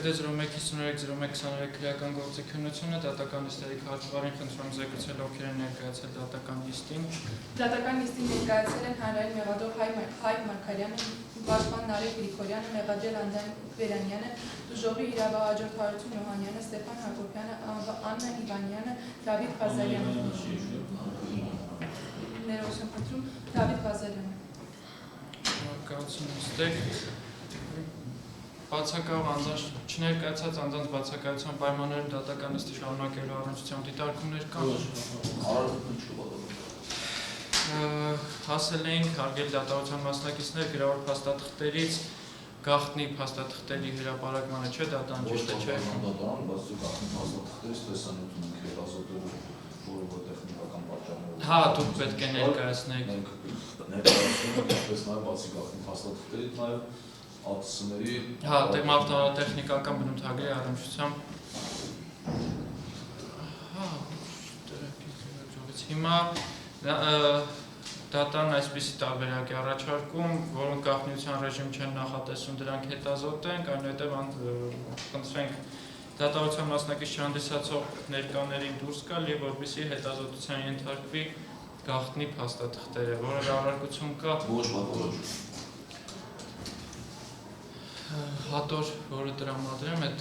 CD01530123 քրեական գործիքնությունը դատականիստերի քարտուղարին խնդրում զեկուցել ովքեր են ներկայացել դատական նիստին։ Դատական նիստին ներկայացել են հանրային մեղադով Հայկ Մարգարյանը, պաշտպան Նարեկ Գրիգորյանը, մեղադրել Անդրեան Վերանյանը, դժողի իրավահաջորդ Հարություն Յոհանյանը, Ստեփան Հակոբյանը, Աննա Իվանյանը, Դավիթ Ղազարյանը։ Ներողություն խնդրում, Դավիթ Ղազարյանը։ Բացակայող անձանց չներկայացած անձանց բացակայության պայմաններում դատական նիստի շարունակելու առնչությամբ դիտարկումներ կան։ Հասել էինք հարգելի դատավորության մասնակիցներ գրավոր փաստաթղթերից գաղտնի փաստաթղթերի հրապարակմանը, չէ՞ դա ճիշտ է, չէ՞։ Հա, դուք պետք է ներկայացնեք։ Հա, մարտահրատեխնիկական բնութագրի առնչությամբ։ Հիմա դատան այսպիսի տարբերակ է առաջարկում, որոնք գաղտնիության ռեժիմ չեն նախատեսում, դրանք հետազոտենք, այնուհետև խնդրենք դատավորության մասնակից չհանդիսացող ներկաներին դուրս գալ եւ որպեսզի հետազոտության ենթարկվի գաղտնի փաստաթղթերը, որը առարկություն կա։ Հատոր, որը տրամադրեմ, այդ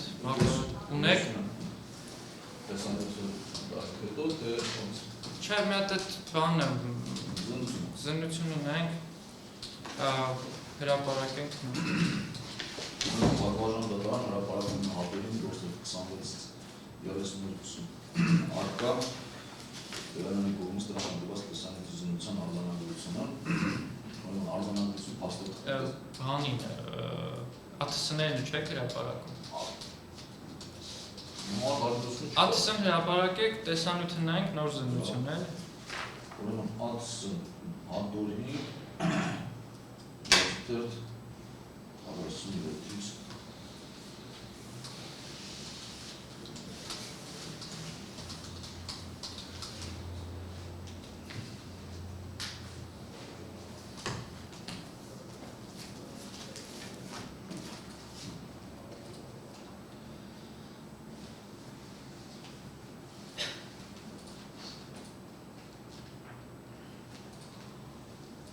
ունեք։ Չէ, մի հատ այդ բանը զննություն ունենք, հրապարակենք։ Բակվաժան դատարան հրապարակում հատերին 26-38 արկա Վերանանի կողմից տրամադրված տեսանյութի զննության արձանագրությունը, արձանագրություն փաստաթղթեր։ Բանին, ԱԹՍ-ներն չեք հրապարակում։ ԱԹՍ-ն հրապարակեք, տեսանյութը նայենք, նոր զննություն է։ Ուրեմն ԱԹՍ-ն հատորինի 47-ից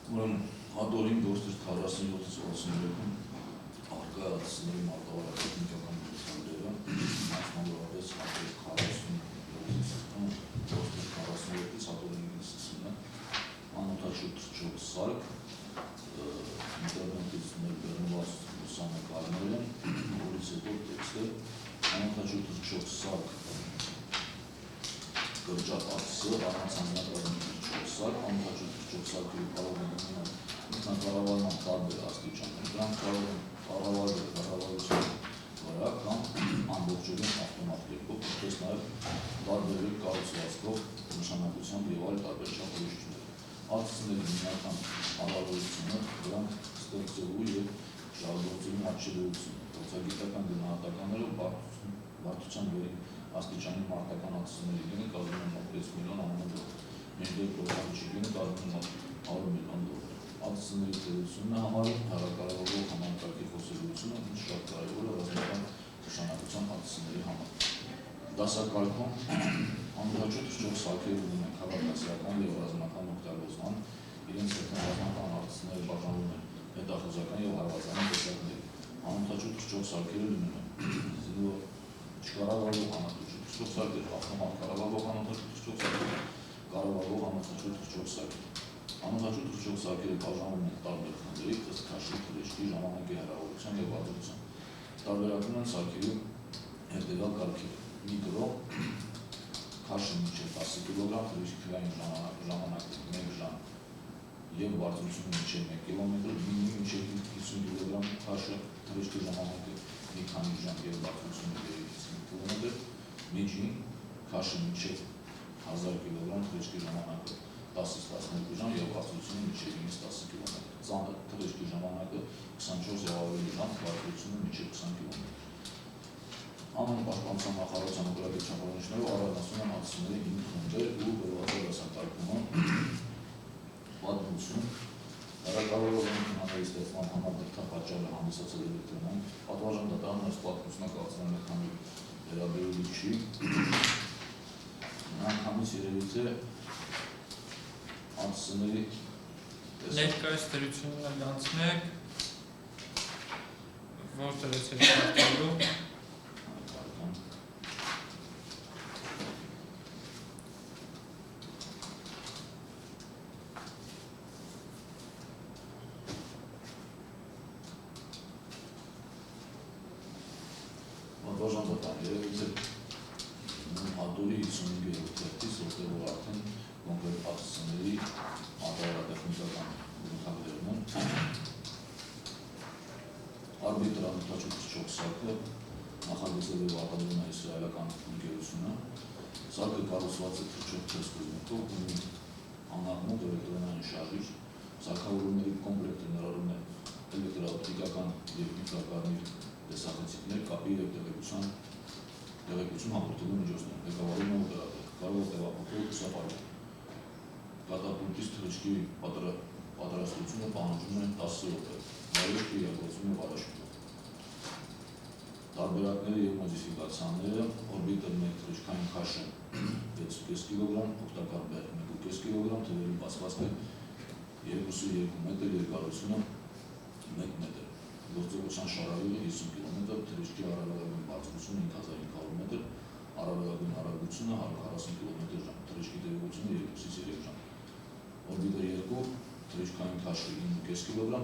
Ուրեմն հատորին 47-ից արկա ԱԹՍ-ների մարտավարական բնութագրերը, մասնավորապես հատոր 47-ից հատորին 90-ը, անօթաչու թռչող սարք, ինտերնետից ներբեռնված լուսանկարներ են, որից հետո տեքստը, անօթաչու թռչող սարք, կրճատ ԱԹՍ, առանց անձնակազմի թռչող սարք, անօթաչու թռչող սարքերի կարող են ունենալ ինքնակառավարման տարբեր աստիճաններ, դրանք կարող են կառավարվել կառավարության վրա կամ ամբողջովին ավտոմատ կերպով, ինչպես նաև տարբերվի կառուցվածքով, նշանակությամբ եւ այլ տարբեր չափորոշիչներ։ ԱԹՍ-ների հիմնական առավելությունը դրանք ստեղծելու եւ շահագործելու հաշվետվությունը, փորձագիտական գնահատականներով բարդության վերին աստիճանի մարտական ԱԹՍ-ների գինը կազմում է մոտ 6 միլիոն ԱՄՆ, մինչդեռ փոխանցի գինը կազմում է մոտ 100 միլիոն $։ ԱԹՍ-ների տերությունն է համարում հանրակառավարող համակարգի խոսելությունը, ինչ շատ կարևոր է ռազմական նշանակության ԱԹՍ-ների համար։ Դասակարգում անօթաչու թռչող սարքերը ունեն քաղաքացիական եւ ռազմական օգտագործման, իրենց ռազմական ԱԹՍ-ները բաժանվում են հետախուզական եւ հարվածային տեսակների։ Անօթաչու թռչող սարքերը լինում են չկառավարվող անօթաչու թռչող սարքեր, ավտոմատ կառավարվող անօթաչու թռչող սարքեր, կառավարվող անօթաչու թռչող սարքեր։ Անօթաչու թռչող սարքերը բաժանվում են տարբեր խմբերի, ըստ քաշի, թռիչքի, ժամանակի հեռավորության եւ ազդեցության։ Տարբերակում են սարքերի հետեւյալ կարգերը՝ միկրո, քաշը մինչև 10 կիլոգրամ, թռիչքային ժամանակը 1 ժամ եւ բարձրությունը մինչև 1 կիլոմետր, մինի մինչև 50 կիլոգրամ քաշը, թռիչքի ժամանակը մի քանի ժամ եւ բարձրությունը 50 կիլոմետր, միջին քաշը մինչև 1000 կիլոգրամ, թռիչքի ժամանակը 10-ից 12 ժամ եւ բարձրությունը մինչև 9-10 կիլոմետր, ծանր թռիչքի ժամանակը 24 եւ ավելի ժամ, բարձրությունը մինչև 20 կիլոմետր։ Անուն պաշտպանության նախարարության օպերատիվ չափորոշիչներով առանձնացնում են ԱԹՍ-ների 5 խմբեր ու գրված է դասակարգումը, պատմություն, Հրակավորող ինքնանալի ստեղծման համար դրդապատճառը հանդիսացել է էլեկտրոնային, պատվարժան դատարանը այս պատմությունը կացնել է քանի վերաբերելի չի։ Նրանքանից երևի թե անցների Ներկայիս դրությունն անցնեք, որ դրեց եք շարքելու։ Պատվարժան դատարան երևի թե հատորի 55-րդ թերթից, որտեղ որ արդեն կոնկրետ ակցիաների արտահայտատեխնիկական բնութագրերն են։ Արբիտր անօգտաչու սարքը նախագծել և արտադրում է իսրայելական ընկերությունը։ Սարքը կառուցված է թռչող թերթով, ունի անառմուտ էլեկտրոնային շարժիչ, սարքավորումների կոմպլեկտը ներառում է էլեկտրաօպտիկական և ինֆրակարմիր տեսախցիկներ, կապի և տեղեկություն հաղորդելու միջոցներ, ղեկավարում է օպերատոր, կարող է տեղափոխել սապարում։ Կատապուլտից թռիչքի պատրաստությունը պահանջում է 10 րոպե, վայրեջք իրագործվում է վարաշուկով։ Տարբերակները և մոդիֆիկացիաները օրբիտը 1 թռիչքային քաշը 6.5 կգ, օգտակար բեռ 1.5 կգ, թվերի բացվածքը 2.2 մետր, երկարությունը 1 մետր, գործողության շարավիղը 50 կմ, թռիչքի առավելագույն բարձրությունը 5500 մետր, առավելագույն արագությունը 140 կմ/ժ, թռիչքի տևողությունը 2-ից 3 ժամ։ Օրբիտը 2 թռիչքային քաշը 9.5 կգ,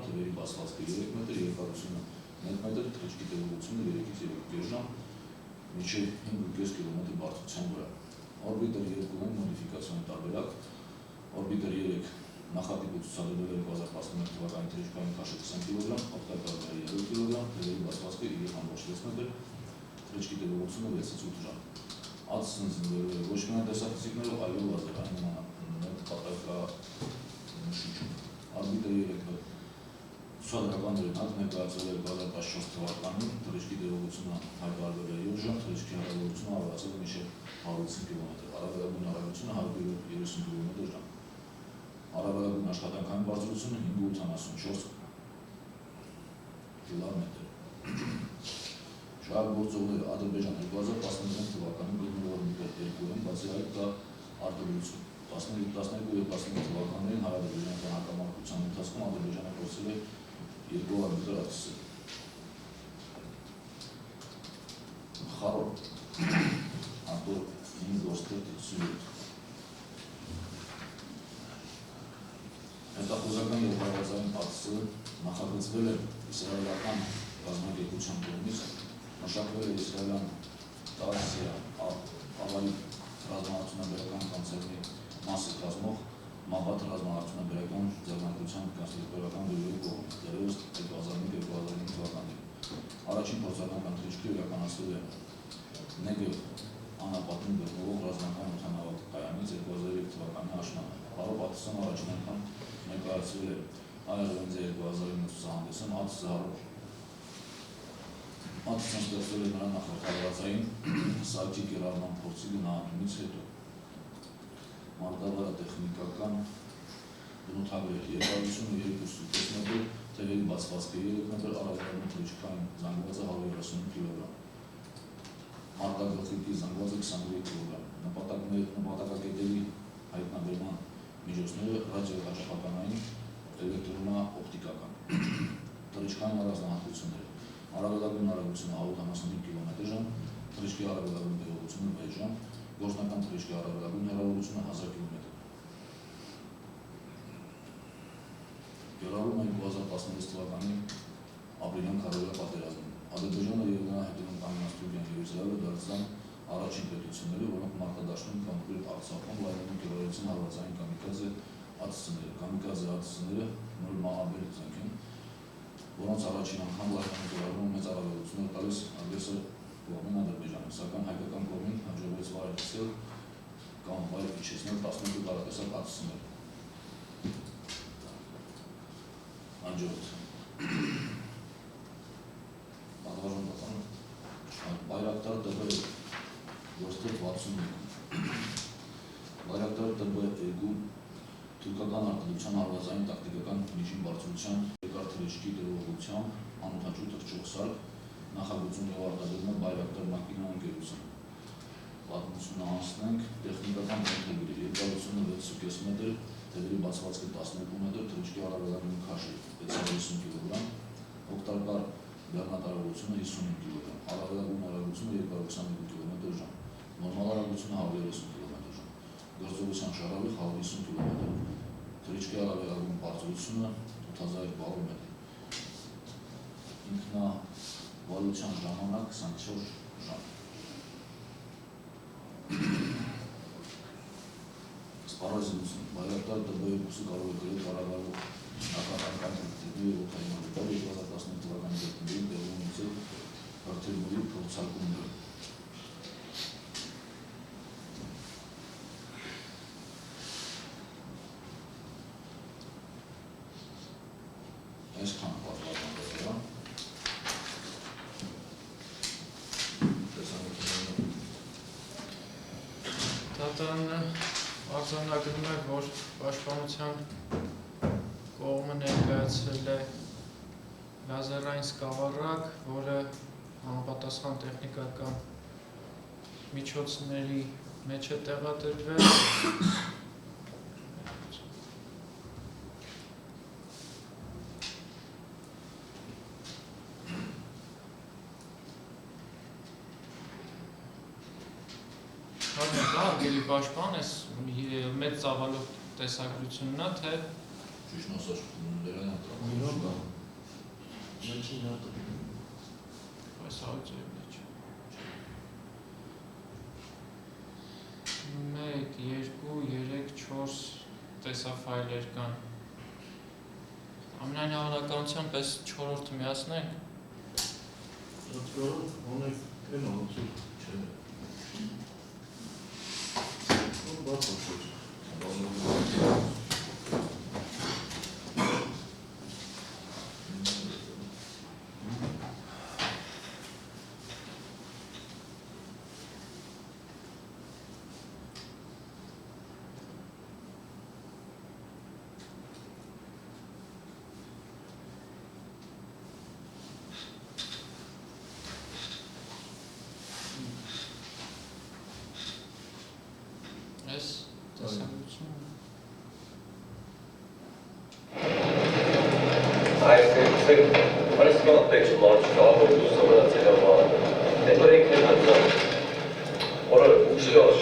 թվերի բացվածքը 3 մետր, երկարությունը 1 մետր, թռիչքի տևողությունը 3-ից 3.5 ժամ, մինչև 5.5 կմ բարձրության վրա։ Օրբիտը 2 մոդիֆիկացիոն տարբերակ, օրբիտը 3 նախատիպը ցուցադրվել 2011 թվականի թռիչքային քաշը 20 կգ, օգտակար բեռը 3 կգ, թվերի բացվածքը 3.6 մետր, թռիչքի տևողությունը 6-ից 8 ժամ։ Ածսնձ ոչ միայն տեսախցիկներով, այլև լազերային պատրաստություն։ Արբիտը 3 ցուցադրական օրինակ ներկայացվել է 2014 թվականին, թռիչքի տևողությունը հայտարարվել է 7 ժամ, թռիչքի հեռավորությունը ավելացել է մինչև 150 կմ, առավելագույն արագությունը 130 կմ/ժ։ Առավելագույն աշխատանքային բարձրությունը 584 կմ։ Շահագործողները Ադրբեջան 2015 թվականին գտնվել օրբիտը 2 են, բացի այդ կա արտադրություն։ 12 և 15 թվականներին հայ-ադրբեջանական հակամարտության ընթացքում Ադրբեջանը փորձել է 2 օրբիտեր ակցիզել։ Խարոտ արտոր 5 գործեր հետախուզական և հարվածային ակցիզը նախագծվել է իսրայելական ռազմագերության կողմից, մշակվել է իսրայելյան Տարսիա ավարի ռազմաարդյունաբերական կոնցերնի մասը կազմող Մաբաթ ռազմաարդյունաբերական ձեռնարկության կոնստրուկտորական բյուրոյի կողմից, դեռևս 2005 թվականներին։ Առաջին փորձական թռիչքը իրականացվել է Նեգև անապատում գտնվող ռազմական օդանավակ կայանից 2003 թվականի աշնանը։ Պարոն Պատրասյան առաջին անգամ ներկայացվել է ARNZ 2009 ցուցահանդեսում, ԱԹՍ-ն ստեղծվել է նրա նախորդավորածային սարքի կիրառման փորձի գնահատումից հետո։ Մարտավարատեխնիկական բնութագրեր, երկարությունը 2.5 մետր, թևերի բացվածքը 3 մետր, առավելագույն թռիչքային զանգվածը 135 կգ, մարտագլխիկի զանգվածը 23 կգ, նպատակակետերի հայտնաբերման միջոցները ռադիոհաճախականային, էլեկտրոնաօպտիկական, թռիչքային առանձնահատկությունները, առավելագույն արագությունը 155 կմ/ժ, թռիչքի առավելագույն տևողությունը 6 ժամ, գործնական թռիչքի առավելագույն հեռավորությունը 1000 կմ։ Կիրառվում է 2016 թվականի ապրիլյան քարոզիա պատերազմում։ Ադրբեջանը և նրա հետևում կանգնած Թուրքիան և Իսրայելը դարձան առաջին պետությունները, որոնք մարտադաշտում կոնկրետ Արցախում լայնորեն կիրառեցին հարվածային կամիկաձե ԱԹՍ-ները։ Կամիկաձե ԱԹՍ-ները նոր մահաբեր զենք են, որոնց առաջին անգամ լայնորեն կիրառումը մեծ առավելություններ տալիս ագրեսոր կողմին Ադրբեջանին, սակայն հայկական կողմին հաջողվեց վայրացնել կամ վայր իջեցնել 12 տարատեսակ ԱԹՍ-ներ։ Անջորդ պատվարժան դատարան Բայրակտար ՏԲ գործեր 62 Բայրակտար ՏԲ 2 Թուրքական արտադրության հարվածային տակտիկական միջին բարձրության երկար թռիչքի դրողությամբ անօդաչու թռչող սարք նախագծում և արտադրումը Բայրակտար Մակինա ընկերություն։ Պատմությունը անցնենք տեխնիկական թեփերի երկարությունը 6.5 մետր, թեփերի բացվածքը 12 մետր, թռիչքի հարավային քաշը 650 կգ, օգտակար բեռնատարողությունը 55 կգ, հարավային արագությունը 222 կմ/ժ, նորմալ արագությունը 130 կմ/ժ, գործողության շարավիղ 150 կմ, թռիչքի հարավային բարձրությունը 8200 մետր, ինքնավարության ժամանակ 24 ժամ։ Սպառազինություն Բայրակտար DB2-ը կարող է գրել կառավարող նախագահական կենտրոնի օդային հանդիպում 2015 թվականի դեկտեմբերին տեղի ունեցել հրթիռների փորձարկումները։ Այսքան պատմվածքները։ Դատանը արձանագրում է, որ պաշտպանության կողմը ներկայացրել է լազերային սկավառակ, որը համապատասխան տեխնիկական միջոցների մեջ է տեղադրվել։ Հարգելի պաշտպան, այս մեծ ծավալով տեսակրությունն է, թե Ճիշտ ասած, դերան այս հաղորդի մեջ 1, 2, 3, 4 տեսաֆայլեր կան։ Ամենայն հավանականությամբ այս 4-րդը միացնենք։ Այս տեսակրությունը Parece que ela tem de lote, ela produz sobrancelha lá. Tem por aí que tem razão. Ora, o senhor,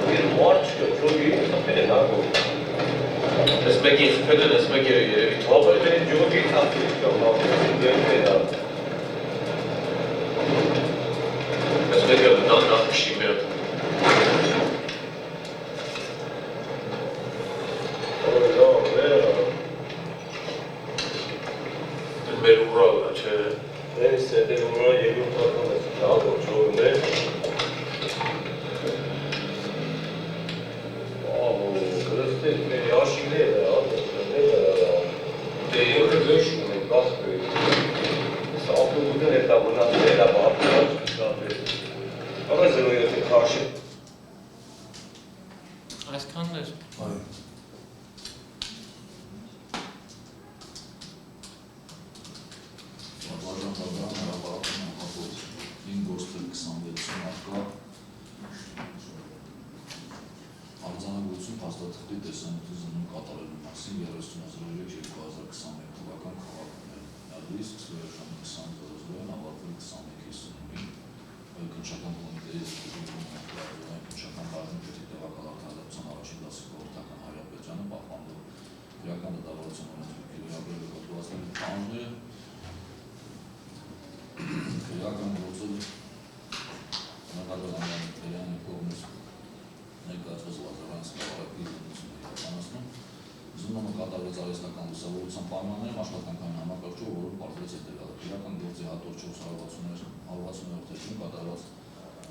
bir morte que eu joguei, essa perenada. Resme geri, bir tuhaf öyle joguei tatlı istiyorum. Resme geri, daha ne yapmışım ya? Neyse, benim buna yeni ortamda daha da çoğunluğu. Kırıstı, ya şimdi de ya. Değil, kırışmıyor, gaz koyuyor. Sağlıklı bugün etabından neyle bağlılar, ama zırhıyatın karşı. այսքանն էր։ Պատվարանական հրապարակում նախապոտ 5 գործել 26 մարկա արձանագրություն փաստաթղթի տեսանյութի զննում կատարելու մասին 30.03.2021 թվական քաղաքներ նարդի սկսվել ժամը 20:00-ին ավարտվել 21:50-ին քննչական կոմիտեի քննչական բաժնի պետի տեղակալ արտադրության առաջին դասի խորհրդական Հայրապետյանը պահպանելով քրեական դատավարության օրենսգրքի վերաբերյալ գործվածների պահանջները քրեական գործով նախագահ Տերյանի կողմից ներկայացված լազերային սկավառակի զննությունը իրականացնում զննումը կատարվեց արհեստական լուսավորության պայմաններում աշխատանքային համակարգչով, որում պարզվեց հետևյալը քրեական գործի հատոր 460 թերթում կատարված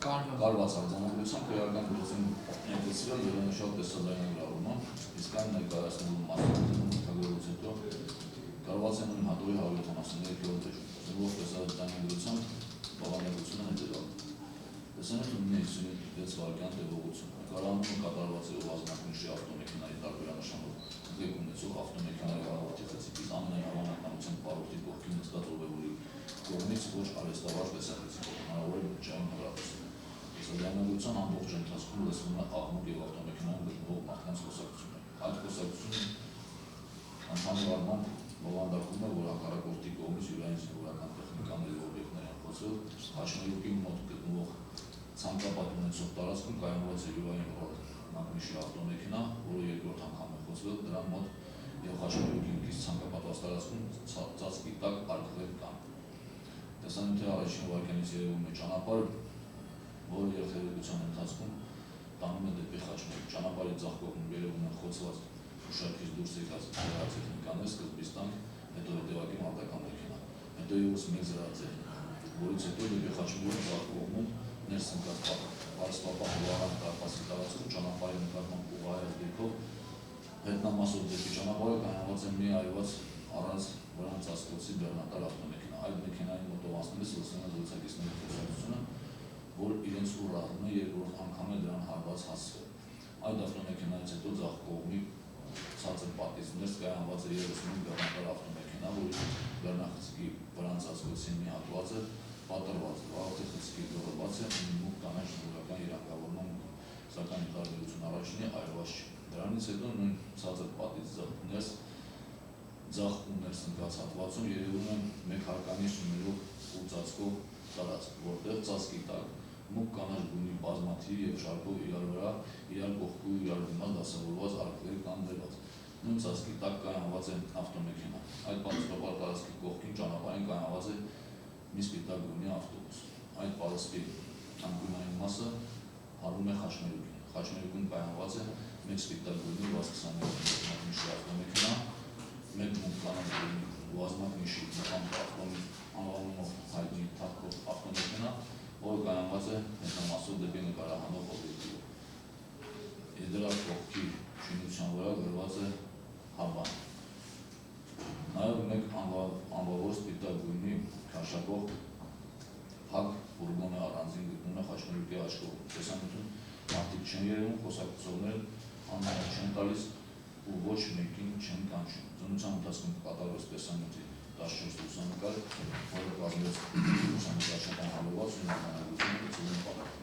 կարված արձանագրությամբ քրեական գործին ներկայացրել ելանշյալ տեսաձայնագրավորումը, իսկ այն ներկայացնելու մասնակցությունը մտքագրելուց հետո կարված է նույն հատորի 173-րդ էջում։ Զննող տեսաձայնագրությամբ բավարարությունը հետևյալն է։ Տեսանյութը ունի 56 վայրկյան տևողություն։ Նկարահանումը կատարված է բազմակնիշի ավտոմեքենայի տարբերանշանով դեպք ունեցող ավտոմեքենայի առավոտի խցիկից ամենահավանականությամբ պարորդի կողքին նստած ուղևորի կողմից ոչ արհեստավար տեսախցիկով հնարավոր է բջջային հեռախոսում։ Զանգանալության ամբողջ ընթացքում լսվում է աղմուկ և ավտոմեքենայում գտնվող մարդկանց խոսակցությունը։ Այդ խոսակցությունը ընդհանուր առմամբ բովանդակում է, որ հակառակորդի կողմից յուրային զինվորական տեխնիկաների օբյեկտներ են խոցվել, Խաչմերուկի մոտ գտնվող ցանկապատ ունեցող տարածքում կայունված է յուրային մակնիշի ավտոմեքենա, որը երկրորդ անգամ է խոցվել դրան մոտ և Խաչմերուկի ինքից ցանկապատված տարածքում ծածկի տակ արկղեր կան։ Տեսանյութի առաջին վայրկյանից երևում է ճանապարհ, որը երթևեկության ընթացքում տանում է դեպի Խաչմերուկ։ Ճանապարհի ձախ կողմում երևում են խոցված ուշադրից դուրս եկած զրահատեխնիկաներ, սկզբից տանկ, հետո հետևակի մարտական մեքենա, հետո ևս մեկ զրահատեխնիկա, որից հետո դեպի Խաչմերուկ ձախ կողմում ներս ընկած պարսպապահ Լուարան տարածքի տարածքում ճանապարհի նկատմամբ ուղղահայաց դեպքով հետնամասով դեպի ճանապարհը կայանված է մի այրված առանց վրան ծածկոցի բեռնատար ավտոմեքենա։ Այդ մեքենայի մոտով անցնելիս լսվում է զրուցակիցների խոսակցությունը, որ իրենց ուր ահռում է երկրորդ անգամ է դրան հարված հասցվել։ Այդ ավտոմեքենայից հետո ձախ կողմի ցածր պատից ներս կայանված է ևս մի բեռնատար ավտոմեքենա, որի բեռնախցիկի վրան ծածկոցի մի հատվածը պատրված է, աղտի խցիկի դուռը բաց է մուգ կանաչ զինվորական իրավունքավորման մուտք, սակայն տարբերություն առաջինի այրված չի։ Դրանից հետո նույն ցածր պատից ներս ձախ ու ներս ընկած հատվածում երևում է մեկ հարկանիշ շներով ու ծածկող տարածք, որտեղ ծածկի տակ մուգ կանաչ գույնի բազմաթիվ և շարքով իրար վրա, իրար կողքի ու իրար դիմաց դասավորված արկղեր կան դրված։ Նույն ծածկի տակ կայանված է ավտոմեքենա։ Այդ պարսպապահ տարածքի կողքին ճանապարհին կայանված է մի սպիտակ գույնի ավտոբուս։ Այդ պարսպի անկյունային մասը հարվում է Խաչմերուկին։ Խաչմերուկում կայանված է մեկ սպիտակ գույնի 629 մակնիշի ավտոմեքենա, մեկ մուգ կանաչ գույնի բազմակնիշի անվանումով հայտնի թափքով ավտոմեքենա, որը կայանված է հետնամասով դեպի նկարահանող օբյեկտիվով։ Իսկ դրա կողքի շինության վրա գրված է Հավան։ Նաև մեկ անվավոր սպիտակ գույնի քաշակող փակ ֆուրգոն է առանձին գտնվում է Խաչմերուկի աչքով։ Տեսանյութում մարդիկ չեն երևում, խոսակցողներ անհայտ չեն տալիս ու ոչ մեկին չեն կանչում։ Ծնության ընթացքում կատարվեց տեսանյութի 14 լուսանկար, որը կազմեց լուսանկարչական հավելված ու նմանագույնի ծնուն պատակ։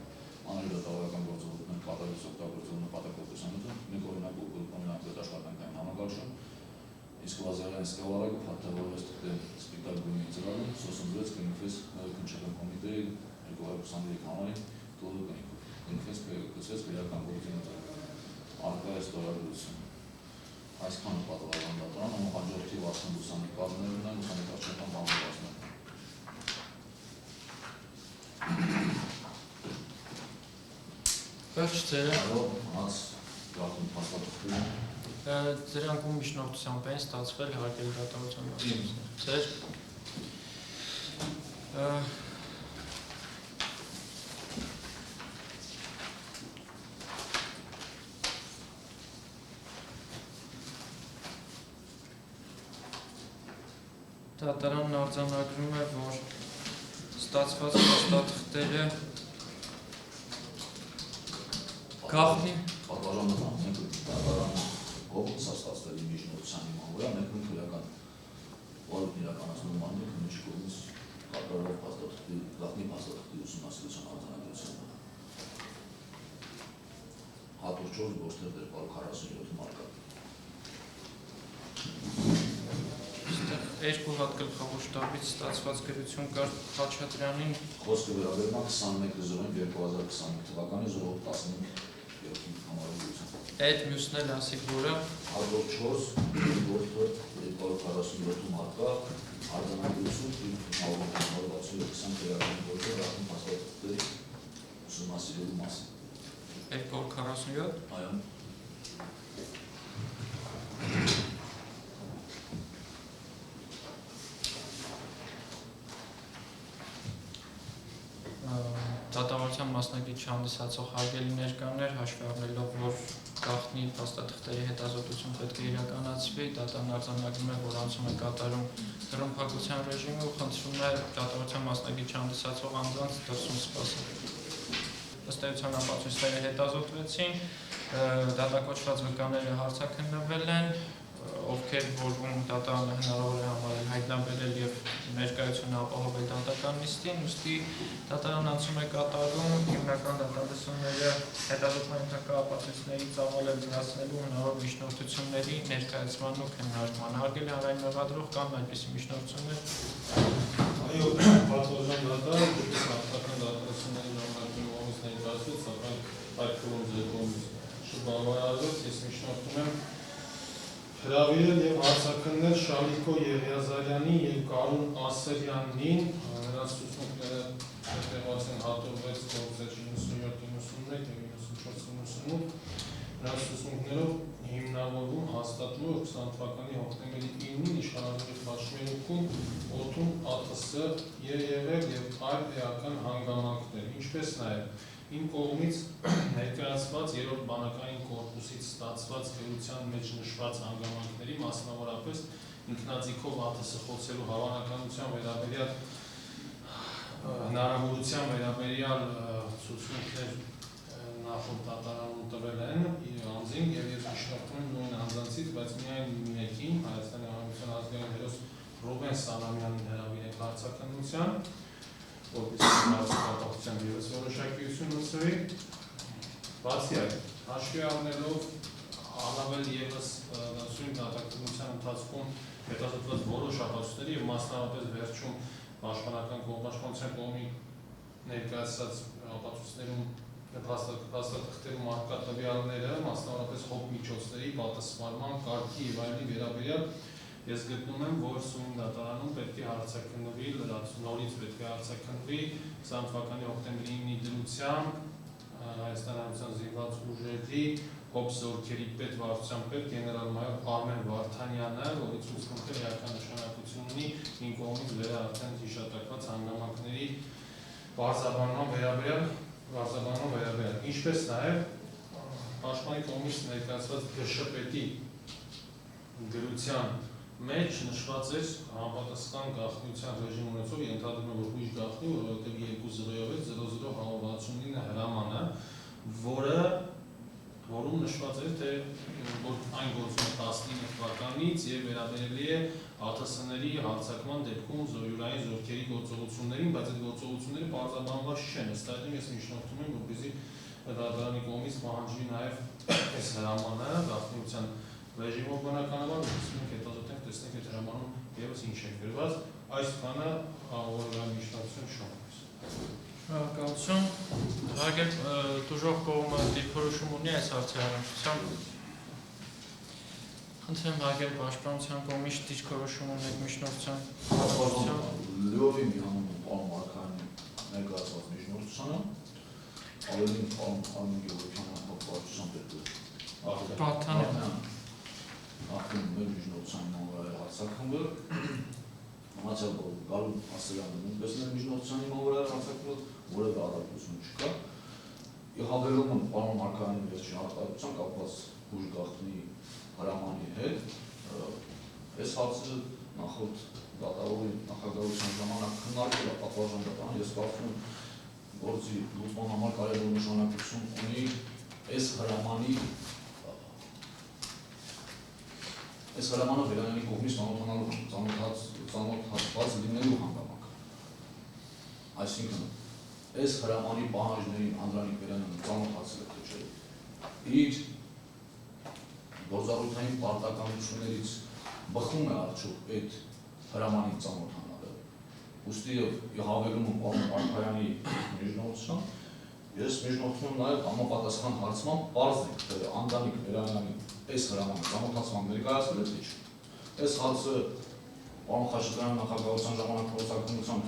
Անհրաժեշտական գործողություններ կատարելիս օգտագործող նպատակով տեսանյութը մեկ օրինակ աշխատանքային համակարգում, իսկ վազարային սկավառակը փաթեթավորվեց սպիտակ գույնի ծրարում, սոսնձվեց կնքվեց քննչական կոմիտեի 223 համարի տոլու կնքվեց քրեական գործին արկա է ստորագրություն։ Այսքանը պատվարան դատարան, ու հաջորդի 60 լուսանկարներ ունեն լուսանկարչական բանվորվածներ։ Վերջ ձերը։ Հաց գաղթում փաստաթղթերը։ Ձերանք ու միջնորդությամբ են ստացվել հարգելի դատավորության մասնակիցներ։ Ձեր դատարանն արձանագրում է, որ ստացված փաստաթղթերը գաղտնի պատվարանը մենք դատարանը կողմից ստացվելի միջնորդության հիման վրա մենք քրեական որը իրականացնում անում ենք մյուս կողմից կատարելով փաստաթղթի գաղտնի փաստաթղթի ուսումնասիրության արձանագրությունը հատուկ 4 գործեր 247 մարկա երկու հատ գլխավոր շտաբից ստացված գրություն կար Խաչատրյանին խոսքը վերաբերում է 21/0/2021 թվականի ժողով 15 համարողություն։ Այդ մյուսն էլ ասիկ, որը հատուկ 4 գործեր 247 մարկա արձանագրություն հաղորդակցություն 20 քրեական գործեր գաղտնի փաստաթղթերի ուսումնասիրելու մասին։ 247 Այո։ Դատավորության մասնակից չհանդիսացող հարգելի ներկաներ, հաշվի առնելով, որ գաղտնի փաստաթղթերի հետազոտություն պետք է իրականացվի, դատարանն արձանագրում է, որ անցում է կատարում հռոմփակության ռեժիմը ու խնդրում է դատավորության մասնակից չհանդիսացող անձանց դրսում սպասել։ Ըստ էության ապացույցները հետազոտվեցին, դատակոչված վկաները հարցաքննվել են, ովքեր որում դատարանը հնարավոր է համարել հայտնաբերել եւ ներկայությունը ապահովել դատական նիստին, ուստի դատարանն անցում է կատարում հիմնական դատալսումները հետազոտման ապացույցների ծավալել վնասնելու հնարավոր միջնորդությունների ներկայացման ու քննարկման։ Հարգելի հանրային մեղադրող կան այդպիսի միջնորդություններ։ Այո, պատվոժան դատարան դեպի հաստատական դատալսումների ժամանակում ողից ներկայացվեց, սակայն այդ կողմից շրջանառված ես միջնորդում եմ հրավիրել եւ հարցաքննել Շալիկո Եղիազարյանին եւ Կարուն Ասերյանին, նրանց ուսումնքները տեղված են հատորվեց գործեր 97-91 եւ 94-98, նրանց ուսումնքներով հիմնավորվում հաստատվում 20 թվականի հոկտեմբերի 9-ին իշխանագրի խաչմերուկում օդում ԱՏՍ եղել եւ այլ էական հանգամանքներ, ինչպես նաեւ իմ կողմից ներկայացված երրորդ բանակային կորպուսից ստացված գրության մեջ նշված հանգամանքների, մասնավորապես ինքնաձիգով ԱՏՍ խոցելու հավանականության վերաբերյալ հնարավորության վերաբերյալ ցուցումներ նախորդ դատարանում տվել են անձին եւ ես շնորհում եմ նույն անձանցից, բայց միայն մեկին Հայաստանի Հանրապետության ազգային հերոս Ռուբեն Սալամյանին հրավիրել հարցաքննության, որպեսզի հարցակապակցությամբ ևս որոշակիություն ունեցվի, բացի այդ, հաշվի առնելով առավել ևս սույն դատաքննության ընթացքում հետազոտված որոշ ապացույցների եւ մասնավորապես վերջում պաշտպանության կողմի ներկայացած ապացույցներում փաստաթղթերում առկա տվյալները, մասնավորապես հոգ միջոցների, պատասխանման, կարգի եւ այլնի վերաբերյալ ես գտնում եմ, որ սույն դատարանում պետք է հարցաքննվի, նորից պետք է հարցաքննվի 20 թվականի հոկտեմբերի 9-ի դրությամբ Հայաստանի Հանրապետության զինված ուժերի հոբ զորքերի պետ վարչության պետ գեներալ-մայոր Արմեն Վարդանյանը, որից ուսումնքել էական նշանակություն ունի իմ կողմից վրա արդեն հիշատակված հանգամանքների բարձրաբանման վերաբերյալ, ինչպես նաև պաշտպանի կողմից ներկայացված ԳՇՊՏ-ի գրության մեջ նշված էր համապատասխան գաղտնիության ռեժիմ ունեցող ենթադրում է, որ ուրիշ գաղտնի, որովհետև 206-00 համապատասխանին հրամանը, որում նշված էր, թե որ այն գործում է 19 թվականից եւ վերաբերելի է ԱԹՍ-ների հարձակման դեպքում զորյուրային զորքերի գործողություններին, բայց այդ գործողությունները պարզաբանված չեն, ըստ այդմ ես միջնորդում եմ, որպեսզի դատարանի կողմից պահանջվի նաեւ այս հրամանը գաղտնիության ռեժիմով բնականաբար, որպեսզի հետազոտենք, տեսնենք այդ հրամանում ևս ինչ է գրված, այս բանը որոշակի միջնորդություն չունի։ Շնորհակալություն։ Հարգել դժոխք կողմը դիրքորոշում ունի այս հարցի առնչությամբ։ Խնդրեմ հարգել պաշտպանության կողմից դիրքորոշում ունեք միջնորդության առնչությամբ։ Լիովի միանում պարոն Մարկարյանի ներկայացված միջնորդությանը, ավելին պարոն Արմեն Գևորգյանը հողպատվության պետ Բաթանյան Ախտում մեր միջնորդության իման վրա հարցաքննվել, մնացյալ Կարուն Ասերյանը նույնպես մեր միջնորդության իման վրա հարցաքննվել, որևէ արտահայտություն չկա։ Հավելում եմ պարոն Մարկարյանի վերջին արտահայտության կապված ուժ գաղտնի հրամանի հետ, այս հարցը նախորդ դատարանի նախագահության ժամանակ քննարկվել է պատվարժան դատարան, ես կարծում եմ գործի լուծման համար կարևոր նշանակություն ունի այս հրամանը Բելյանյանի կողմից ծանոթացված լինելու հանգամանքը։ Այսինքն, այս հրամանի պահանջներին Անդրանիկ Բելյանյանը ծանոթացել է թե չէ։ Իր գործառույթային պարտականություններից բխում է արդյոք այդ հրամանին ծանոթանալը։ Ուստի հավելում եմ պարոն Մարկարյանի միջնորդությամբ, ես միջնորդում եմ նաև համապատասխան հարցման պարզենք, թե Անդրանիկ Բելյանյանի այս հրամանը ծանոթացման ներկայացվել է թե չէ։ Այս հարցը պարոն Խաչատրյանի նախագահության ժամանակ փորձաքննությամբ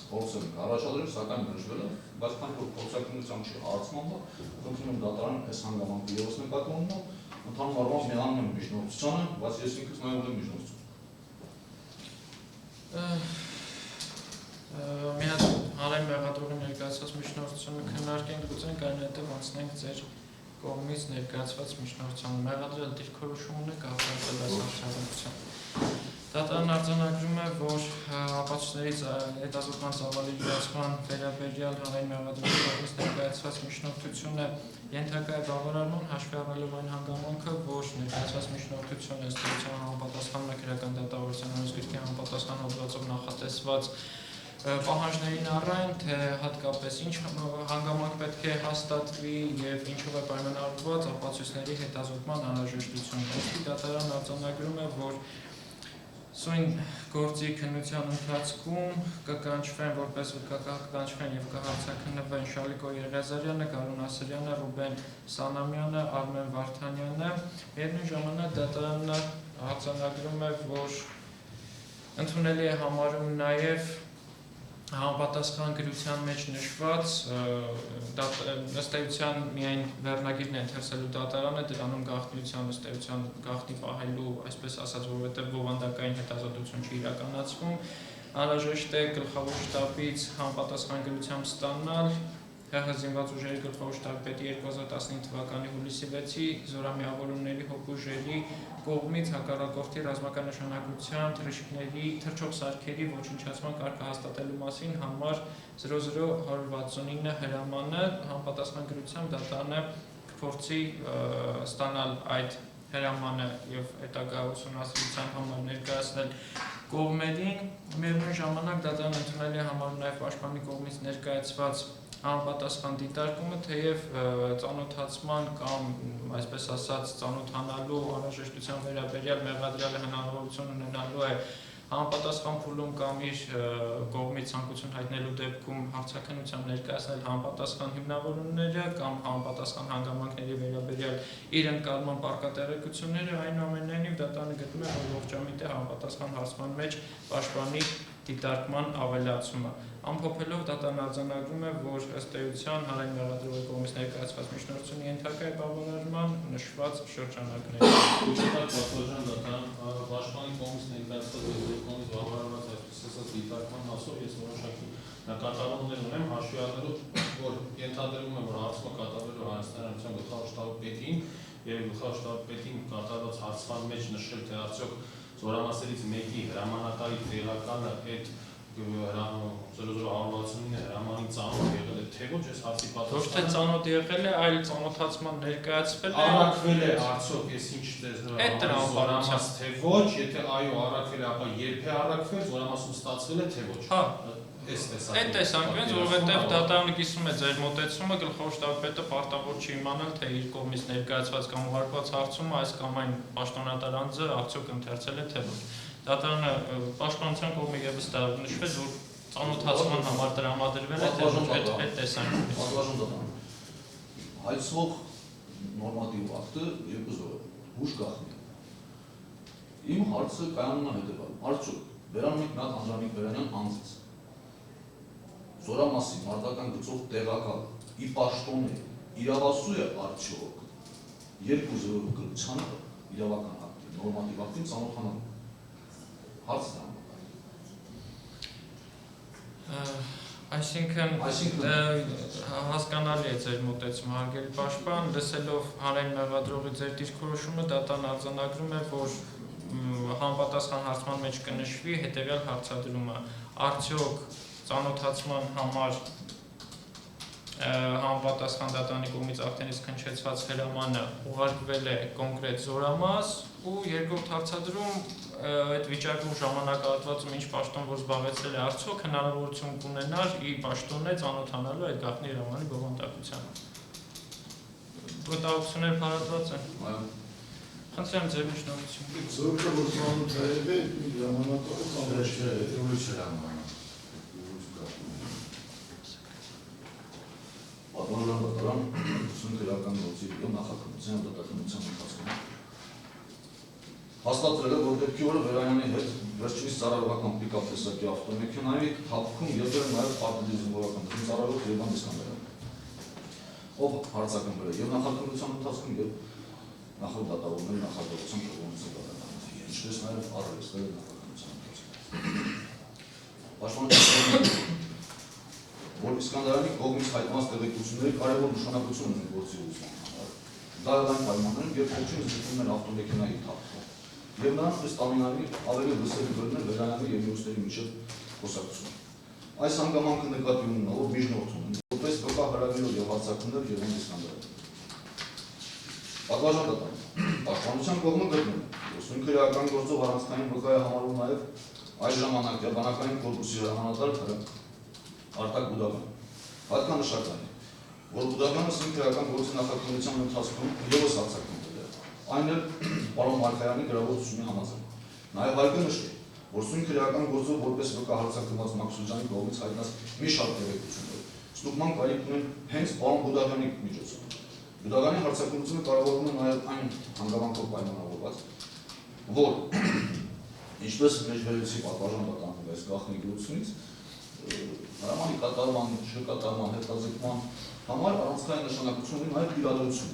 փորձել ենք առաջադրել, սակայն մերժվել է, բայց քանի որ փորձաքննությամբ չի հարցման, խնդրում եմ դատարան այս հանգամանքը ևս նկատի ունենալ, ընդհանուր առմամբ միանում եմ միջնորդությանը, բայց ես ինքս նաև ունեմ միջնորդություն։ Մի հատ հանրային մեղադրողի ներկայացված միջնորդությունը քննարկենք, գուցենք այնուհետև անցնենք ձեր կողմից ներկայացված միջնորդությանը։ Մեղադրել դիրքորոշում ունեք արտահայտել այս հարցադրության։ Դատարանն արձանագրում է, որ ապացույցներից հետազոտման ծավալի լրացման վերաբերյալ հանրային մեղադրության կողմից ներկայացված միջնորդությունը ենթակա է բավարարման, հաշվի առնելով այն հանգամանքը, որ ներկայացված միջնորդությունը ըստ էության համապատասխանում է քրեական դատավարության օրենսգրքի համապատասխան հոդվածով նախատեսված պահանջներին առայն, թե հատկապես ինչ հանգամանք պետք է հաստատվի եւ ինչով է պայմանավորված ապացույցների հետազոտման անհրաժեշտությունը։ Ըստ դատարանն արձանագրում է, որ սույն գործի քննության ընթացքում կկանչվեն որպես կկանչվեն եւ կհարցաքննվեն Շալիկո Եղիազարյանը, Գարուն Ասրյանը, Ռուբեն Սանամյանը, Արմեն Վարդանյանը։ Միևնույն ժամանակ դատարանն արձանագրում է, որ ընդունելի է համարում նաեւ համապատասխան գրության մեջ նշված ըստ էության միայն վերնագիրն է ընթերցելու դատարանը, դրանում գաղտնիության ըստ էության գաղտնի պահելու, այսպես ասած, որովհետև բովանդակային հետազոտություն չի իրականացվում, անհրաժեշտ է գլխավոր շտաբից համապատասխան գրությամբ ստանալ ՀՀ զինված ուժերի գլխավոր շտաբի պետի 2015 թվականի հուլիսի 6-ի զորամիավորումների հոգուժերի կողմից հակառակորդի ռազմական նշանակության թռչող սարքերի ոչնչացման կարգը հաստատելու մասին համար 00169 հրամանը համապատասխան գրությամբ դատարանը կփորձի ստանալ այդ հրամանը եւ հետագա ուսումնասիրության համար ներկայացնել կողմերին։ Միևնույն ժամանակ դատարանը ընդունելի է համարում նաեւ պաշտպանի կողմից ներկայացված համապատասխան դիտարկումը, թեև ծանոթացման կամ այսպես ասած ծանոթանալու անհրաժեշտության վերաբերյալ մեղադրյալը հնարավորություն ունենալու է համապատասխան փուլում կամ իր կողմից ցանկություն հայտնելու դեպքում հարցաքննությամբ ներկայացնել համապատասխան հիմնավորումները կամ համապատասխան հանգամանքների վերաբերյալ իր ընկալման պարտատերեկությունները, այնուամենայնիվ դատարանը գտնում է, որ ողջամիտ է համապատասխան հարցման մեջ պաշտպանի դիտարկման ավելացումը։ Ամփոփելով դատարանն արձանագրում է, որ ըստ էության հանրային մեղադրողի կողմից ներկայացված միջնորդությունը ենթակա է բավարարման նշված շրջանակներում։ Ուշադրակ պատվիրան դատարան պաշտպանի կողմից ներկայացված դեպքի կողմից բավարարված այսպես ասած դիտարկման մասով ես որոշակի նկատառումներ ունեմ, հաշվի առնելով, որ ենթադրվում է, որ հարցումը կատարվելու Հայաստանի Հանրապետության գլխավոր շտաբի պետին եւ գլխավոր շտաբի պետին կատարված հարցման մեջ նշել, թե արդյոք զորամասերից մեկի հրամանատարի տեղակալը այդ 0069 հրամանի ծանոթ եղել է, թե ոչ, ես հարցի պատասխանը։ Ոչ թե ծանոթ եղել է, այլ ծանոթացման ներկայացվել է։ Առաքվել է արդյոք ես ինչ տեսնում զորամաս, թե ոչ, եթե այո առաքվել է, ապա երբ է առաքվել, զորամասում ստացվել է, թե ոչ։ Հա, Այդ տեսանկյունից, որովհետև դատարանը կիսում է ձեր մոտեցումը, գլխավոր շտաբի պետը պարտավոր չի իմանալ, թե իր կողմից ներկայացված կամ ուղարկված հարցումը այս կամ այն պաշտոնատար անձը արդյոք ընթերցել է, թե ոչ։ Դատարանը պաշտպանության կողմը ևս դա նշվեց, որ ծանոթացման համար տրամադրվել է, թե ոչ այդ տեսանկյունից։ Պատվաժում դատարան։ Հայցող նորմատիվ ակտը երկու զոր է, հուշ գաղտնի։ Իմ հարցը կայանում է հետևյալը, արդյոք վերանում եք նա Անդրանիկ Բերանյան անձից։ Զորամասի մարտական գծով տեղակալը ի պաշտոն է, իրավասու է արդյոք 2-0 գրությանը իրավական ակտի, նորմատիվ ակտին ծանոթանալու։ Հարցը Այսինքն հասկանալի է ձեր մոտեցումը, հարգելի պաշտպան, լսելով հանրային մեղադրողի ձեր դիրքորոշումը, դատարանն արձանագրում է, որ համապատասխան հարցման մեջ կնշվի հետևյալ հարցադրումը. արդյոք ծանոթացման համար համապատասխան դատարանի կողմից արդեն իսկ հնչեցված հրամանը ուղարկվել է կոնկրետ զորամաս ու երկրորդ հարցադրում այդ վիճակում ժամանակահատվածում ինչ պաշտոն որ զբաղեցրել է արդյոք հնարավորություն կունենար իր պաշտոնը ծանոթանալու այդ գաղտնի հրամանի բովանդակությանը։ Վստահություններ փարատված են։ Այո։ Խնդրեմ ձեր միջնորդություն։ Զորքը որ ծանոթ է ժամանակով ծանոթ Պատվիրան դատարան ուսումն քրեական գործի եւ նախաքննության դատախնության ընթացքում հաստատվել է, որ դեպքի օրը Վերանյանի հետ վերջինիս ծառայողական պիկապ տեսակի ավտոմեքենայի թափքում եղել է նաեւ պարտադիր զինվորական ծառայող Երևան Իսկանդարյանը, ով հարցակնվել է եւ նախաքննության ընթացքում եւ նախորդ դատավորների նախաձեռնության կողմից կատարվել, ինչպես նաեւ առերեսվել է նախաքննության ընթացքում։ Պաշտպանության որ Իսկանդարյանի կողմից հայտնված տեղեկությունների կարևոր նշանակություն ունեն գործի ուսման համար։ Դա այն պայմաններում, երբ ողջույն զտվում են ավտոմեքենայի թափքում։ եւ նրանց ըստ ամենայնի ավելի լսելի բերնել Վերանյանի եւ մյուսների միջև խոսակցություն։ Այս հանգամանքը նկատի ունենա, որ միջնորդում են, որպես վկա հրավիրող եւ հարձակումներ եւ հանդիսաններ։ Պատվաժանական պաշտպանության կողմը գտնում է, որ սույն քրեական գործով առանցքային վկա է համարվում նաեւ այս ժամանակյա բանակային կորպուսի հրամանատար Արտակ Բուդաղյանը։ Հատկանշական է, որ Բուդաղյանը սույն քրեական գործի նախաքննության ընթացքում ևս հարձակումներ է, այն էլ պարոն Մարկարյանի գրավորությունի համաձայն։ Նաեւ հայտնի նշել, որ սույն քրեական գործով որպես վկա հարձակված Մաքսուջյանի կողմից հայտնած մի շարք տեղեկություններ ստուգման կարիք ունեն հենց պարոն Բուդաղյանի միջոցով։ Բուդաղյանի հարձակումությունը կառավարվում է նաեւ այն հանգամանքով պայմանավորված, որ ինչպես մեջբերեցի պատվաժան պատանվում այս գաղտնի գրությունից, հրամանի կատարման, չկատարման, հետաձգման համար առանցքային նշանակություն ունի նաեւ իրադրություն,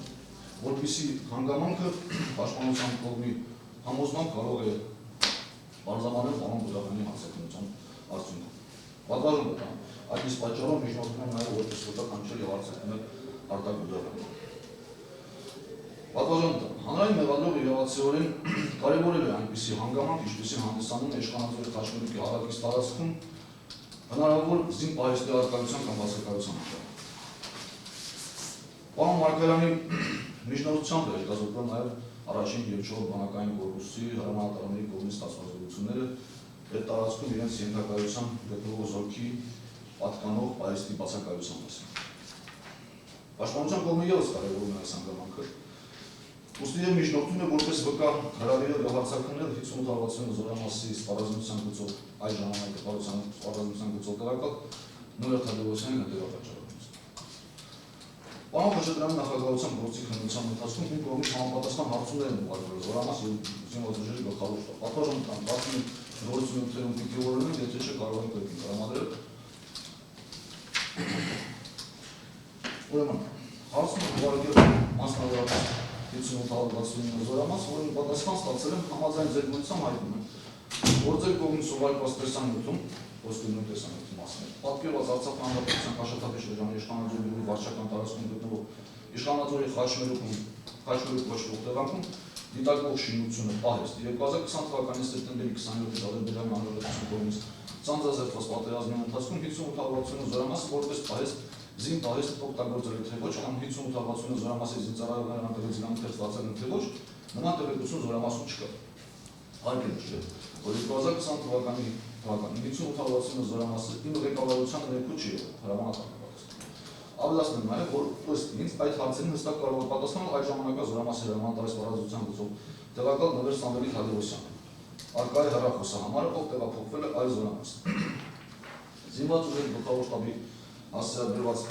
որպեսզի հանգամանքը պաշտպանության կողմի համոզմամբ կարող է բարձրանել պարոն Բուդաղյանի հարձակումության արդյունքում։ Պատվաժան պատան, այդ իսկ պատճառով միջնորդում են նաեւ որպես վկա կանչել եւ հարձակել Արտակ Բուդաղյանին։ Պատվաժան հանրային մեղադրող իրավացիորեն կարևորել է այնպիսի հանգամանք, ինչպիսին հանդիսանում է իշխանաձորի Խաչմերուկի հարակից տարածքում հնարավոր զին պահեստի առկայության կամ բացակայության պատճառով։ Պարոն Մարկարյանի միջնորդությամբ է հետազոտվել նաև առաջին եւ 4 բանակային կորպուսի հրամանատարների կողմից ստացված զորությունները այդ տարածքում իրենց ենթակայության գտնվող զորքի պատկանող պահեստի բացակայության մասին։ Պաշտպանության կողմը ևս կարևորում է այս հանգամանքը։ Ուստի եւ միջնորդում է որպես վկա հրավիրել եւ հարձակումներ 58-ին զորամասի սպառազինության գծով այս ժամանակ սպառազինության գծով տեղակալ Նոյր Թադևոսյանի հետևապատճառով։ Պարոն Խաչատրյանի նախագահության գործի քննության ընթացքում մի կողմից համապատասխան հարցումներ են ուղարկվել զորամաս եւ զինված ուժերի գլխավոր շտաբ։ Պատվաժան տան 10 գործունեություններում պիտի որոնեն, եթե չէ կարող են կրկին տրամադրել։ Ուրեմն հարցում ուղարկել մասնավորապես 58-69 զորամաս, որին պատասխան ստացել են համաձայն ձերբունության հայտնում են, որ ձեր կողմից ուղարկված տեսանյութում, ոսկրնույն տեսանյութի մասին, պատկերված Արցախ հանրապետության Քաշաթափի շրջանի Իշխանաձորի գյուղի վարչական տարածքում գտնվող Իշխանաձորի Խաչմերուկ կոչվող տեղանքում դիտարկվող շինությունը պահեստ 2020 թվականի սեպտեմբերի 27-ից Ադրբեջանի Հանրապետության կողմից ծանծազերծված պատերազմի ընթացքում 58-69 զորամասը որպես պահեստ զին պահեստ օգտագործել թե ոչ կամ 58-69 զորամասի զինծառայողները անտեղից զինամթերք ստացել են թե ոչ, նման տեղեկություն զորամասում չկա։ Հարկ է նշել, որ 2020 թվականի 58-69 զորամասը իմ ղեկավարության ներքո չի եղել, հրամանատար է պատասխանել։ Ավելացնում նաև, որ ըստ ինձ այդ հարցերին հստակ կարող է պատասխանել այդ ժամանակվա զորամասի հրամանատարի սպառազինության գծով տեղակալ Նվեր Սամվելի Թադևոսյանը։ Արկա է հեռախոսահամարը, ով տեղափոխվել է այլ զորամաս։ Զինված ուժերի գլխավոր շտաբի հասցեագրված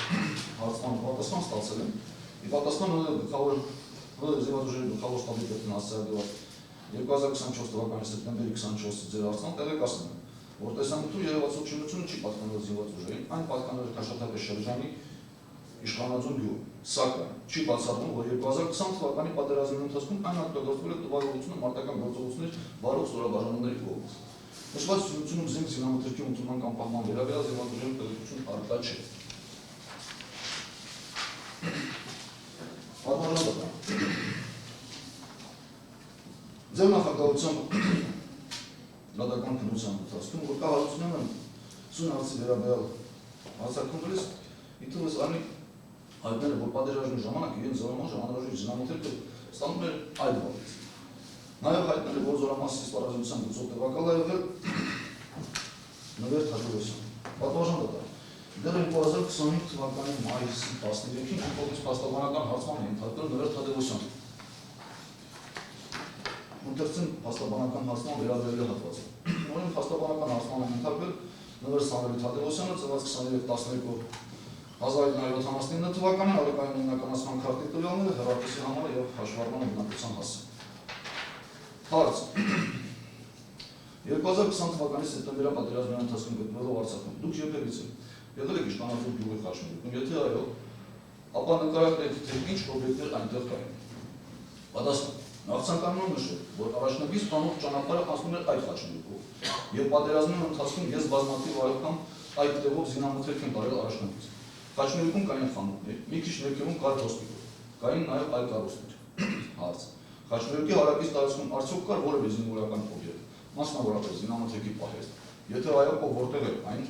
հարցման պատասխան ստացել են։ Ի պատասխան զինված ուժերի գլխավոր շտաբի պետին հասցեագրված 2024 թվականի սեպտեմբերի 24-ից ձեր հարցման տեղեկացնում են, որ տեսանյութում երևացող շինությունը չի պատկանել զինված ուժերին, այն պատկանել է Քաշաթափի շրջանի Իշխանաձոր գյուղ, սակայն չի բացառվում, որ 2020 թվականի պատերազմի ընթացքում այն օգտագործվել է տվարողությունը մարտական գործողություններ վարող ստորաբաժանումների կողմից։ Նշված շինությունում զինք զինամթերքի ընդունման կամ պահման վերաբերյալ զինված ուժերի տեղեկություն առկա չէ։ Պատմաժողովը ձեր նախագահությամբ դատական քննության ընթացքում որ կա հարցնում են սույն հարցի վերաբերյալ հարցակումներից իթովս անի հայտնել է, որ պատերազմի ժամանակ իրեն զորամաս ժամանակի զինամթերքը ստանում էր այդ բանից։ Նաև հայտնել է, որ զորամասի սպառազինության գծով տեղակալ է եղել Նվեր Թադևոսյանը։ Պատվաժան դատա։ Դեռ 2025 թվականի մայիսի 13-ին կողմից փաստաբանական հարցման է ենթարկվել Նվեր Թադևոսյանը։ Ունտերցին փաստաբանական հարցման վերաբերյալ հատվածը։ Որին փաստաբանական հարցման է ենթարկվել Նվեր Սամվելի Թադևոսյանը ծնված 23/12/1979 թվականին արեկային հիմնականացման քարտի տվյալները, հեռախոսի համարը եւ հաշվառման բնակության հասցեն։ Հարց. 2020 թվականի սեպտեմբերյան պատերազմի ընթացքում գտնվելով Արցախում, դուք երբևիցե եղել եք Իշխանաձոր գյուղի Խաչմերուկում, եթե այո, ապա նկարագրեք, թե ինչ օբյեկտներ այնտեղ կային։ Պատասխան. Նախցանկանում եմ նշել, որ առաջնագիծ տանող ճանապարհը հասնում էր այդ Խաչմերուկով, եւ պատերազմի ընթացքում ես բազմաթիվ անգամ այդ տեղով զինամթերք եմ տարել առաջնագիծ։ Խաչմերուկում կային խանութներ, մի քիչ ներքևում կար հոսպիտալ, կային նաեւ այլ կառույցներ։ Հարց. Խաչմերուկի հարակից տարածքում արդյոք կար որևէ զինվորական օբյեկտ, մասնավորապես զինամթերքի պահեստ, եթե այո, որտեղ է այն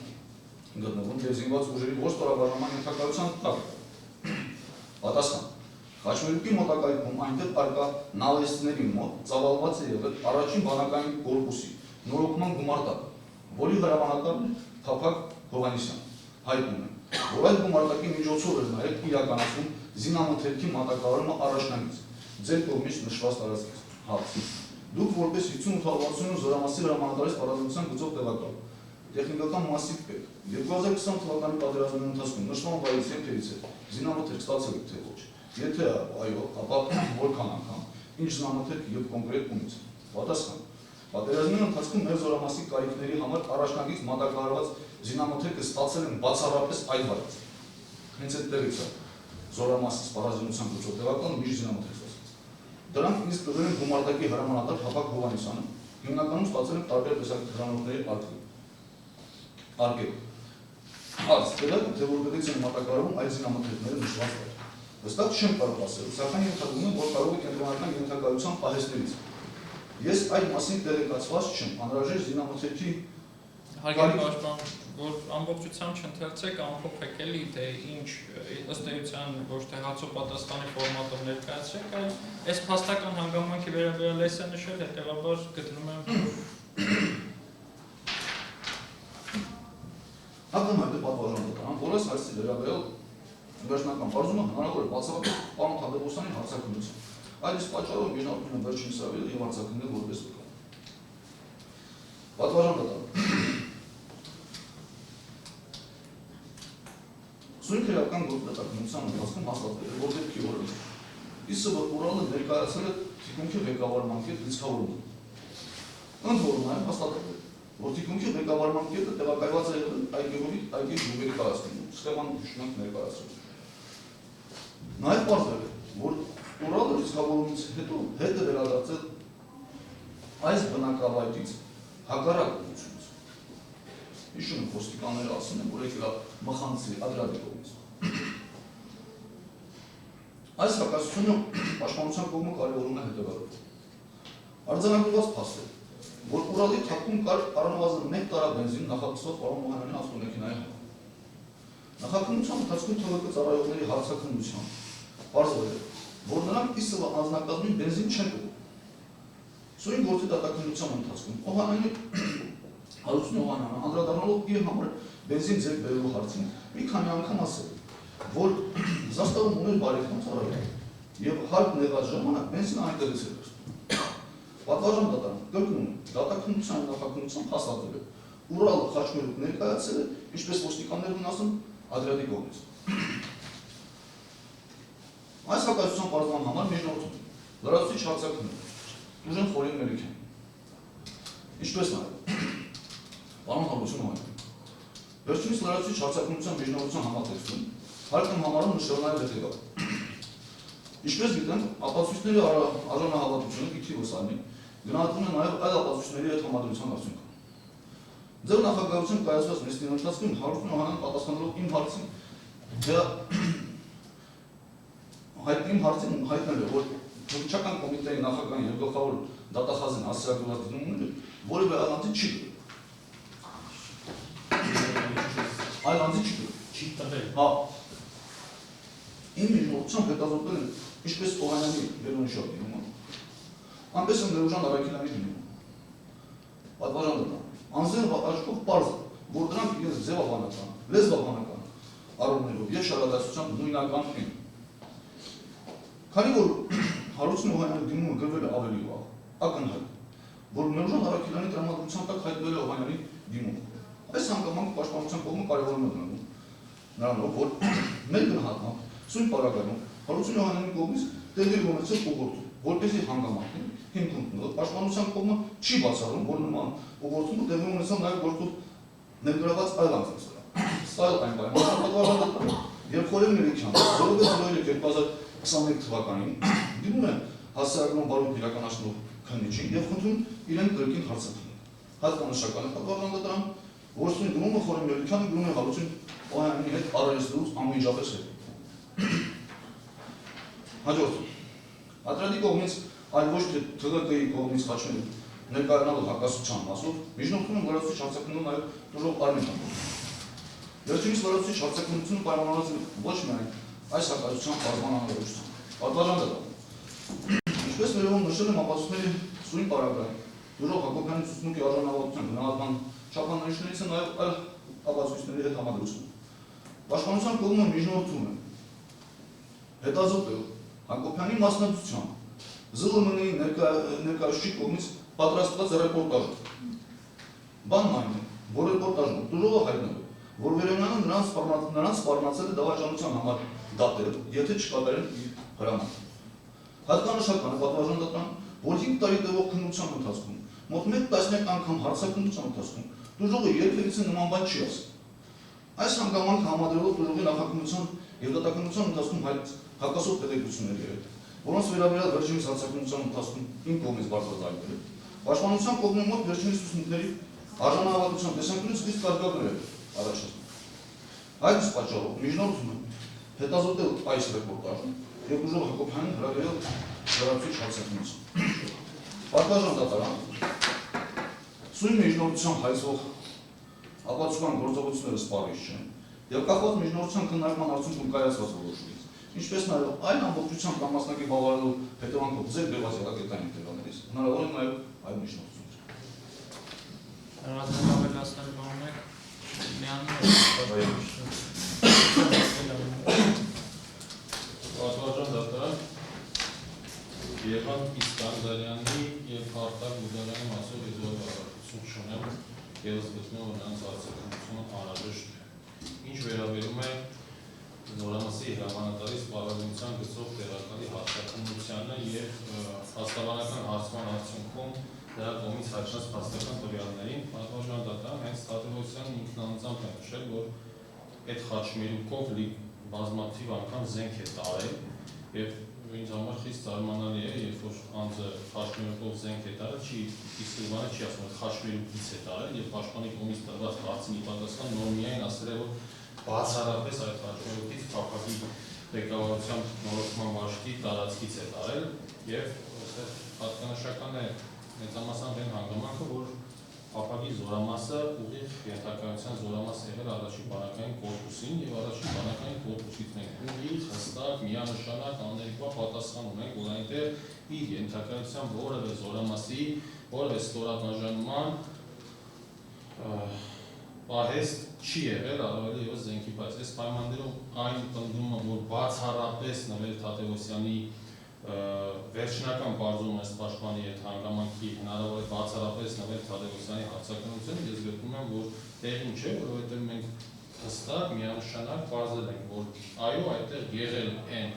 գտնվում եւ զինված ուժերի ո՞ր ստորաբաժանման ենթակայության տակ է։ Պատասխան. Խաչմերուկի մոտակայքում այնտեղ արկա նավեստների մոտ ծավալված է եղել առաջին բանակային կորպուսի նորոգման գումարտակ, որի հրամանատարն է Թափակ Հովհաննիսյան, հայտնում է, որ այդ գումարտակի միջոցով էր նաև իրականացվում զինամթերքի մատակարարումը առաջնագից, ձեր կողմից նշված տարածքից։ Հարց. Դուք որպես 58-60 զորամասի հրամանատարից պարզության գծով տեղակալ, տեխնիկական մասիվ պետք, 2020 թվականի պատերազմի ընթացքում նշման վայրից երբերից է զինամթերք ստացել եք թե ոչ։ Եթե այո, ապա որքան անգամ, ինչ զինամթերք եւ կոնկրետ ումից։ Պատասխան. Պատերազմի ընթացքում մեր զորամասի կարիքների համար առաջնագից մատակարարված զինամթերքը ստացել են բացառապես այդ վայրից։ Հենց այդտեղից է զորամասի սպառազինության գծով տեղական մի զինամթերք ստացել։ Դրանք իսկ տվել են գումարտակի հրամանատար Թափակ Հովհաննիսյանը, հիմնականում ստացել են տարբեր տեսակի հրանոթների արկել։ Հարց. Դրանք թե որտեղից են մատակարարվում այդ զինամթերքները նշված վայր։ Հստակ չեմ կարող ասել, սակայն ենթադրում եմ, որ կարող է կենտրոնական ենթակայության պահեստներից։ Ես այդ մասին տեղեկացված չեմ, անհրաժեշտ զինամթերքի Հարգելի պաշտպան, որ ամբողջությամբ չընթերցեք, ամփոփեք էլի, թե ինչ ըստ էության ոչ թե հացոպատասխանի ֆորմատով ներկայացրեք, այլ այս փաստական հանգամանքի վերաբերյալ ես է նշել, հետևաբար գտնում եմ, Ակնհայտ է պատվաժանական, որ այս հարցի վերաբերյալ վերջնական բարձումը հնարավոր է բացառապես պարոն Թադևոսյանի հարցաքննություն։ Այդ իսկ պատճառով գնահատում եմ վերջին սրավերը եւ հարցաքննել որպես վկա։ Պատվաժանական։ Սույն քրեական գործընթացության ընթացքում հաստատվել է, որ դեպքի օրը ԻՍՎ Ուրալը ներկայացրել է թիկունքի ղեկավարման կետ լիցքավորումը։ Ընդ որում նաև հաստատվել է, որ թիկունքի ղեկավարման կետը տեղակայված է եղել այգեգովի գյուղերի տարածքում, սխեման շնորհք ներկայացրել։ Նաև պարզվել է, որ Ուրալը լիցքավորումից հետո հետ է վերադարձել այս բնակավայրից հակառակ ուղղությունից։ Հիշում եմ ոստիկանները ասում են, որ եկել է Մխանցի Ադրադի կողմից։ Այս հակասությունը պաշտպանության կողմը կարևորում է հետևյալով։ Արձանագրված փաստ է, որ Ուրալի թափքում կար առնվազն 1 տարա բենզին նախատեսված պարոն Մոհանյանի ավտոմեքենայի համար։ Նախաքննության ընթացքում ԹՎԿ ծառայողների հարցաքննությամբ պարզվել է, որ նրանք ԻՍՎ անձնակազմին բենզին չեն տվել։ Սույն գործի դատաքննության ընթացքում Օհանյանի Հարություն Օհանյանը անդրադառնալով իր համար բենզին ձեռք բերելու հարցին մի քանի անգամ ասել, որ զաստավում ուներ բարեկամ ծառայող եւ հարկ նեղած ժամանակ բենզին այնտեղից էր վերցնում։ Պատվաժան դատարան կրկնում է, դատաքննության նախաքննությամբ հաստատվել է, Ուրալը Խաչմերուկ ներկայացել է, ինչպես ոստիկաններն ասում, Ադրադի կողմից։ Այս հակասության պարզման համար միջնորդում լրացուցիչ հարցաքննություն Ուժեն Խորին Մելիքյան։ Ինչպես նաև պարոն Հարություն Օհանյան։ Վերջինիս լրացուցիչ հարցաքննության միջնորդության համատեքստում հարկ եմ համարում նշել նաև հետևյալը։ Ինչպես գիտենք, ապացույցների արժանահավատությունը գիտի վսանի գնահատվում է նաև այլ ապացույցների հետ համադրության արդյունքում։ Ձեր նախագահություն կայացված նիստի ընթացքում Հարություն Օհանյան պատասխանելով իմ հարցին իմ հարցին հայտնել է, որ Թուրքական կոմիտեի նախագահան եւ գլխավոր դատախազին հասարակական դիտումները որևէ առանձի չի դրել։ Այլ անձի չի դրել։ Չի տվել։ Հա։ Իմ միջնորդությամբ հետազոտել են ինչպես Օհանյանի վերոնշյալ դիմումը, այնպես էլ Ներուժան Արաքելյանի դիմումը։ Պատվաժան դատան։ Անձեր աչքով պարզ է, որ դրանք իրենց ձևաբանական, լեզվաբանական առումներով եւ շարադարձությամբ նույնական են։ Քանի որ Հարություն Օհանյանի դիմումը գրվել է ավելի վաղ, ակնհայտ, որ Ներուժան Արաքելյանի տրամադրության տակ հայտնվել է Օհանյանի դիմումը։ Այս հանգամանքը պաշտպանության կողմը կարևորում է նրանով, որ մեր գնահատմամբ սույն պարագայում Հարություն Օհանյանի կողմից տեղի ունեցել ուղղորդում, որպեսզի հանգամանքին հիմք ընդունելով պաշտպանության կողմը չի բացառում, որ նման ուղղորդումը տեղի ունեցավ նաև գործով ներգրաված այլ անձանց վրա։ Սա այն պայմանավորվածություն է, երբ Խորին Մելիքյանը 2021 թվականին դիմում է հասարակական բարույթ իրականացնող քննիչին եւ խնդրում իրեն կրկին հարցակցել։ Հատկանշական է պատվաստան, որ սույն դիմումը Խորին Մելիքյանը գնում է Հարություն Օհանյանի հետ առերեսլուց անմիջապես հետ։ Հաջորդ Ադրադի կողմից այլ ոչ թե ԹԳԿ-ի կողմից Խաչմերուկ ներկայանալու հակասության մասով, միջնորդում են լրացուցիչ հարցակնություն նաև դժոխք Արմենիան։ Վերջինիս լրացուցիչ հարցակնությունը պայմանավորված է ոչ միայն այս հակասության բազման անհրաժեշտությամբ, պատվաժան դա։ Ինչպես վերևում նշել եմ ապացույցների սույն պարագայում, դժոխք Հակոբյանի ցուցմունքի արժանավորության գնահատման չափանիշներից է նաև այլ ապացույցների հետ համադրություն։ Պաշտպանության կողմը միջնորդում է հետազոտել Հակոբյանի մասնակցությամբ ԶԼՄ-ի ներկայացուցիչի կողմից պատրաստված ռեպորտաժը։ Բանն այն է, որ ռեպորտաժում դժողը հայտնել է, որ Վերոնյանը նրանց սպառնացել է դավաճանության համար դատել, եթե չկատարեն իր հրամանքը։ Հատկանշական է պատվաժանդական, որ 5 տարի տևող քննության ընթացքում, մոտ 1 տասնյակ անգամ հարցաքննության ընթացքում դժողը երբևիցե նման բան չի ասել։ Այս հանգամանքը համադրելով դժողի նախաքննության եւ դատաքննության ընթացքում հակասող տեղեկություններ եղել, որոնց վերաբերյալ վերջինիս հարցաքննության ընթացքում իմ կողմից բարձրացվել է։ Պաշտպանության կողմի մոտ վերջինիս ուսումնքների արժանավորության տեսանկյունից խիստ կարգավորներ է առաջացնում։ Այդ պատճառով միջնորդում է հետազոտել այս ռեպորտաժը եւ դժող Հակոբյանին հրավիրել լրացուցիչ հարցաքննություն։ Պատվաժան դատարան սույն միջնորդությամբ հայցվող ապացուցման գործողությունները սպառիչ չեն եւ կախված միջնորդության քննարկման արդյունքում կայացված որոշումից, ինչպես նաեւ այն ամբողջությամբ կամ մասնակի բավարարելու հետևանքով ձեր դեպս եղակետային տեղաներից հնարավոր է նաեւ այլ միջնորդություններ։ Ռազմավարական բաններ Պատվաժան դատարան Եվան Իսկանդարյանի եւ Արտակ Բուդարյանի մասով եզրահանգություն չունեմ եւ զգտնում որ նրանց հարցակնությունը անհրաժեշտ է։ Ինչ վերաբերում է Զորամասի հրամանատարի սպառազինության գծով տեղակալի հարցակնությանը եւ հաստատանական հարցման արդյունքում դրա կողմից հաշված փաստական տվյալներին, պատվաժան դատարան հենց Թադևոսյանն ինքնանձամբ է նշել, որ այդ Խաչմերուկով բազմաթիվ անգամ զենք է տարել եւ ինձ համար խիստ զարմանալի է, երբ որ անձը Խաչմերուկով զենք է տարել, չի իսկույն չի ասում, որ Խաչմերուկից է տարել եւ պաշտպանի կողմից տրված հարցի պատասխան նոր միայն ասել է, որ բացառապես այդ Խաչմերուկից փակագի ղեկավարության նորոգման վաշտի տարածքից է տարել եւ հատկանշական է մեծամասամբ այն հանգամանքը, որ փակագի զորամասը ուղիղ ենթակայության զորամաս եղել առաջին բանակային կորպուսին եւ առաջին բանակային կորպուսից մենք ուղիղ հստակ միանշանակ աներկվա պատասխան ունենք, որ այնտեղ իր ենթակայության որևէ զորամասի, որևէ ստորաբաժանման պահեստ չի եղել առավել եւս զենքի բայց այս պայմաններում այն պնդումը, որ բացառապես Նվեր Թադևոսյանի վերջնական բարձում այս պաշտպանի հետ հանգամանքի հնարավոր է բացառապես Նվեր Թադևոսյանի հարցակնությունը, ես գտնում եմ, որ տեղին չէ, որովհետև մենք հստակ միանշանակ բարձել ենք, որ այո, այդտեղ եղել են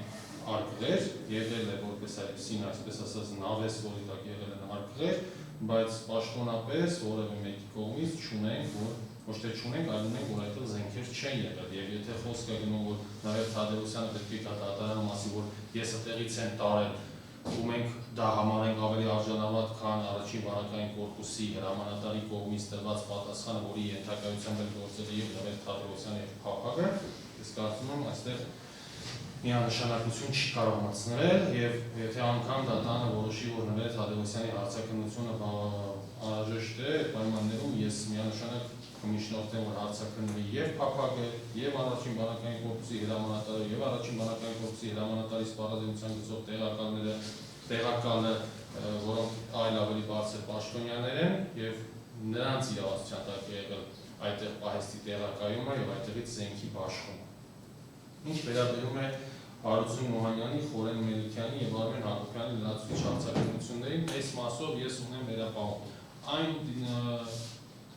արկղեր, եղել է որպես այսին, այսպես ասած, նավես, որի տակ եղել են արկղեր, բայց պաշտոնապես որևէ մեկի կողմից չունենք, որ ոչ թե չունենք, այլ ունենք, որ այդտեղ զենքեր չեն եղել, եւ եթե խոսք է գնում, որ Նվեր Թադևոսյանը պետք է դատարանում ասի, որ ես այդտեղից եմ տարել, ու մենք դա համարենք ավելի արժանավատ, քան առաջին բանակային կորպուսի հրամանատարի կողմից տրված պատասխանը, որի ենթակայությամբ էլ գործել է եւ Նվեր Թադևոսյանը եւ փախագը, ես կարծում եմ, այստեղ միանշանակություն չի կարող մտցնել եւ եթե անգամ դատարանը որոշի, որ Նվեր Թադևոսյանի հարցակնությունը անհրաժեշտ է, պայմաններում ես միանշանակ կմիջնորդեմ, որ հարցակնվի եւ փակագը, եւ առաջին բանակային կորպուսի հրամանատարը, եւ առաջին բանակային կորպուսի հրամանատարի սպառազինության գծով տեղակալը, որոնք այլ ավելի բարձր պաշտոնյաներ են, եւ նրանց իրավասության տակ եղել այդտեղ պահեստի տեղակայումը եւ այդտեղից զենքի բաշխումը։ Ինչ վերաբերում է Հարություն Մոհանյանի, Խորեն Մելիքյանի եւ Արմեն Հակոբյանի լրացուցիչ հարցակնություններին, այս մասով ես ունեմ վերապահում։ Այն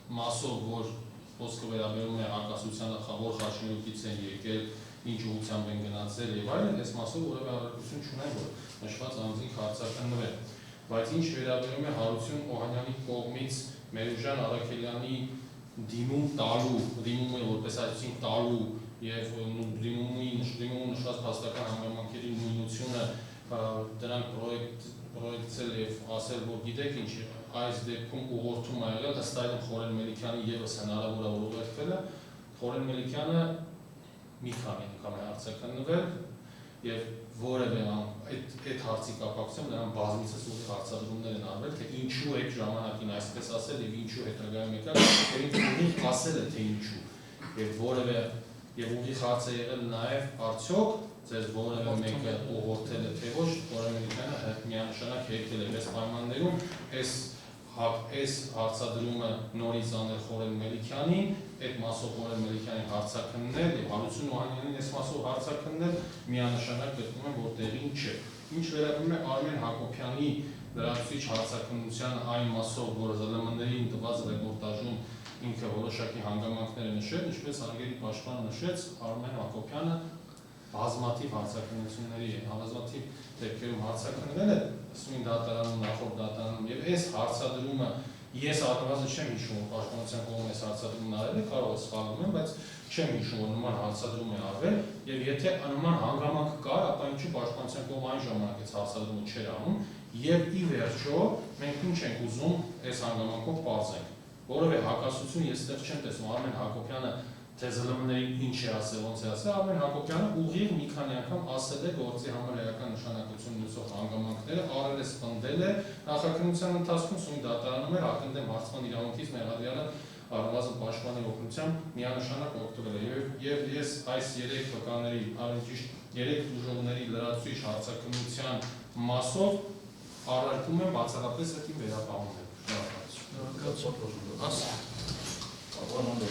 մասով, որ խոսքը վերաբերում է հակասությանը, որ Խաչմերուկից են եկել, ինչ ուղղությամբ են գնացել եւ այլն, այս մասով որևէ առարկություն չունեմ, որ նշված անձինք հարցակնվեն։ Բայց ինչ վերաբերում է Հարություն Մոհանյանի կողմից Մերուժան Արաքելյանի դիմումը որպես այսինքն տալու եւ դիմումի նշված փաստական հանգամանքերի նույնությունը դրանք պրոյեկտել եւ ասել, որ գիտեք ինչ, այս դեպքում ուղղորդում ա եղել, ըստ այդմ Խորեն Մելիքյանի եւս հնարավոր է ուղղորդել է, Խորեն Մելիքյանը մի քանի անգամ է հարցակնվել եւ որևէ այդ հարցի կապակցությամբ նրան բազմիցս ուղիղ հարցադրումներ են արվել, թե ինչու այդ ժամանակին այսպես ասել եւ ինչու հետագայում եկավ, եւ ինքը ուղիղ ասել է թե ինչու, եւ որևէ եւ ուղիղ հարց է եղել նաեւ արդյոք ձեզ որևէ մեկը ուղղորդել է թե ոչ, որևէ մեկը միանշանակ եկել է այս պայմաններում, այս հարցադրումը նորից անել Խորեն Մելիքյանին, այդ մասով Խորեն Մելիքյանին հարցաքննել եւ Հարություն Օհանյանին այս մասով հարցաքննել միանշանակ գտնում են, որ տեղին չէ։ Ինչ վերաբերում է Արմեն Հակոբյանի լրացուցիչ հարցաքննության այն մասով, որ ԶԼՄ-ներին տված ռեպորտաժում ինքը որոշակի հանգամանքներ է նշել, ինչպես Անգելի պաշտպանը նշեց, Արմեն Հակոբյանը բազմաթիվ հարցաքննությունների բազմաթիվ դեպքերում հարցաքննել է սույն դատարանում, նախորդ դատարանում եւ այս հարցադրումը ես առնվազն չեմ հիշում, որ պաշտպանության կողմից այս հարցադրումն արել է, կարող է սխալվում եմ, բայց չեմ հիշում, որ նման հարցադրում է արվել եւ եթե նման հանգամանք կար, ապա ինչու պաշտպանության կողմը այն ժամանակ այս հարցադրումը չէր անում եւ ի վերջո մենք ինչ ենք ուզում այս հանգամանքով բացենք, որովհետեւ հակասություն ես այդտեղ չեմ տեսնում Արմեն Հակոբյանը թե ԶԼՄ-ներին ինչ է ասել, ոնց է ասել, Արմեն Հակոբյանը ուղիղ մի քանի անգամ ասել է գործի համար էական նշանակություն ունեցող հանգամանքները, արել է սպնդել է նախաքննության ընթացքում սույն դատարանում էր ակնդեմ հարցման իրավունքից մեղադրյալը առնվազն պաշտպանի օգնությամբ միանշանակ օգտվել է եւ ես այս 3 վկաների, ճիշտ 3 ուժողների լրացուցիչ հարցաքննության մասով առարկում եմ բացառապես այդ վերապահումները։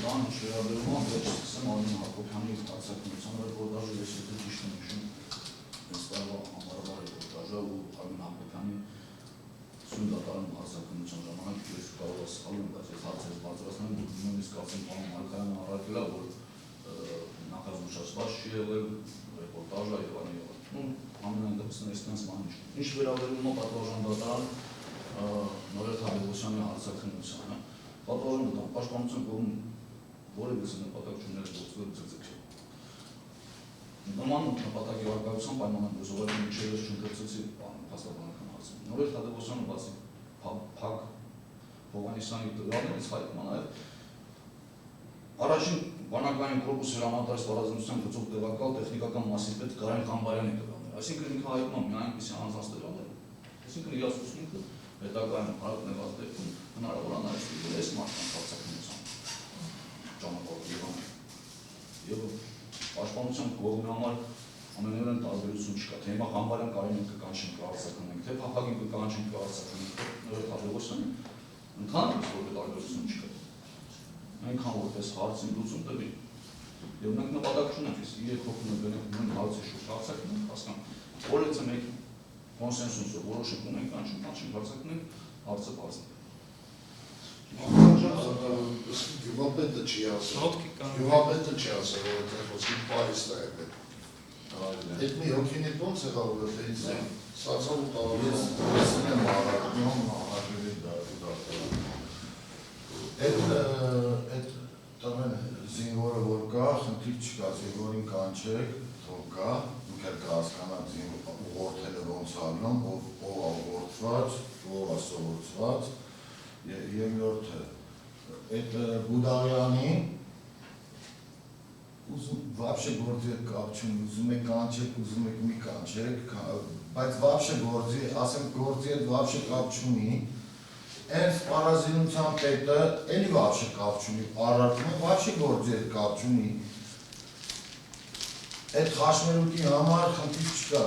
Բան շերաբերում եմ, որ սկսեմ Արմեն Հակոբյանի հարցաքննության ռեպորտաժը ես եթե ճիշտ եմ հիշում, այս տարվա ամառվա ռեպորտաժը ու Արմեն Հակոբյանի սույն դատարանում հարցաքննության ժամանակ ես կարող եմ սխալվում, բայց ես հարցեր բարձրացնում եմ, նույնիսկ կարծեմ պարոն Մարկարյանը առարկել է, որ նախազգուշացված չի եղել ռեպորտաժը եւ այլն։ Ամենայն դեպքում այստենց բան ինչ։ Ինչ վերաբերում է պատվարժան դատարան Նորեր Թադևոսյանի հարցաքննությանը, պատվարժան դատարան պաշտպանության կողմը որևէ նպատակ չուներ գործել ձգձգել։ Նման նպատակի վարկայության պայմանագրությունների միջերս չընթերցեցի փաստաբանական հարցը։ Նորեր Թադևոսյանը բացի Փակ Հովհաննիսյանի տվյալներից հայտնում է նաև առաջին բանակային կորպուսի հրամանատար սպառազինության գծով տեղակալ տեխնիկական մասնապետ Կարեն Խամբարյանի տվյալներ։ Այսինքն ինքը հայտնում է մի այնպիսի անձանց տվյալներ, այսինքն իր ասուցմունքը հետագայում հարաբերված դեպքում հնարավոր է նաև ստիպել այս մարդկանց հարցաքննության ճանապարհը եւ պաշտպանության կողմի համար ամենօրեն տարբերություն չկա, թե հիմա Խամբարյան Կարենին կկանչենք հարցաքննենք, թե Փափագին կկանչենք հարցաքննենք, Նորեր Թադևոսյանին ընդհանրապես որևէ տարբերություն չկա։ Այնքան որպես հարցին լուծում տվի։ Եվ մենք նպատակ չունենք, երբ հոգնում ենք նույն հարցի շուրջ հարցաքննենք, հասկանանք, որից մեկ կոնսենսուսով որոշենք ունենք, կանչենք հարցաքննենք, հարցը բացենք։ Գյուղապետը չի ասել, գյուղապետը չի ասել, որ այդ խոսքի պայիստ է եղել։ Այդ մի հոգին հետ ոնց եղավ, որ այդ սացավ ու տարվեց, եմ առարկում, ահագերի դատարան։ Այդ տղեն զինվորը որ կա, խնդիր չկա, զինվորին կանչեք, թող կա, ինքը կհասկանա ուղղորդելը ոնց անում, ով է ուղղորդված, ով է սովորված, երկրորդը այդ Բուդաղյանի вообще գործի հետ կապ չունի, ուզում եք կանչեք, ուզում եք մի կանչեք, բայց вообще գործի, ասեմ գործի հետ вообще կապ չունի, այս պարազինության պետը էլի вообще կապ չունի, առարկում է вообще գործի հետ կապ չունի, այդ խաշմերուկի համար խնդիր չկա,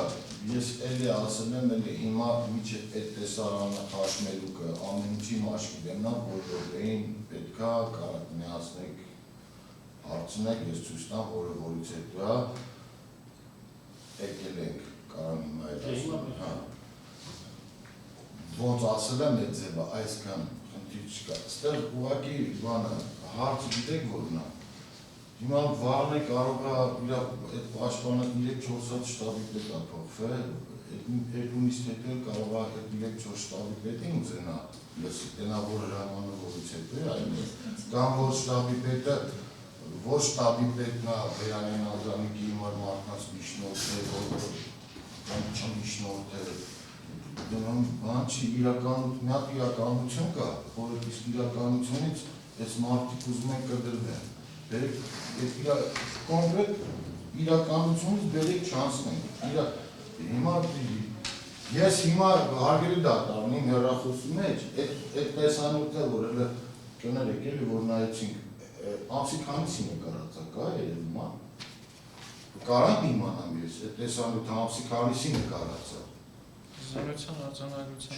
ես էլի ասել եմ, էլի հիմա միջև այդ տեսարանը խաշմերուկը ամեն ինչի մաշկի դեմնա, բոլորին պետքա միացնեք, հարցնեք, ես ցույց տամ, որը որից հետո է, եկել ենք, կարան հիմա այդ ասում, ոնց ասել եմ այդ ձևը, այսքան խնդիր չկա, ստեղ ուղղակի բանը, հարցը գիտեք որն է, հիմա վաղն է կարող է այդ պաշտպանը 3-4 հատ շտաբի պետ է փոխվել, այդ ունիստ հետո կարող է այդ 3-4 շտաբի պետին ուզենա, լսի տնավոր հրամանը որից հետո է այն է, կամ որ շտաբի պետը, որ շտաբի պետն է Բերանյան Ալզանիկի հիմար մարդկանց միջնորդ է, որ չմիջնորդ է, բան չի իրականություն, մի հատ իրականություն կա, որ իսկ իրականությունից այս մարդիկ ուզում են կտրվեն։ Այդ կոնկրետ իրականությունից բերեք չանցնենք։ Ես հիմա հարգելի դատարան իմ հեռախոսի մեջ այդ տեսանյութը, որ հələ կներեք էլի, որ նայեցինք, ամսի քանիսի նկարածա կա երևում, հա։ Կարանք իմանամ ես, այդ տեսանյութը ամսի քանիսի նկարածա։ Զինության արձանագրության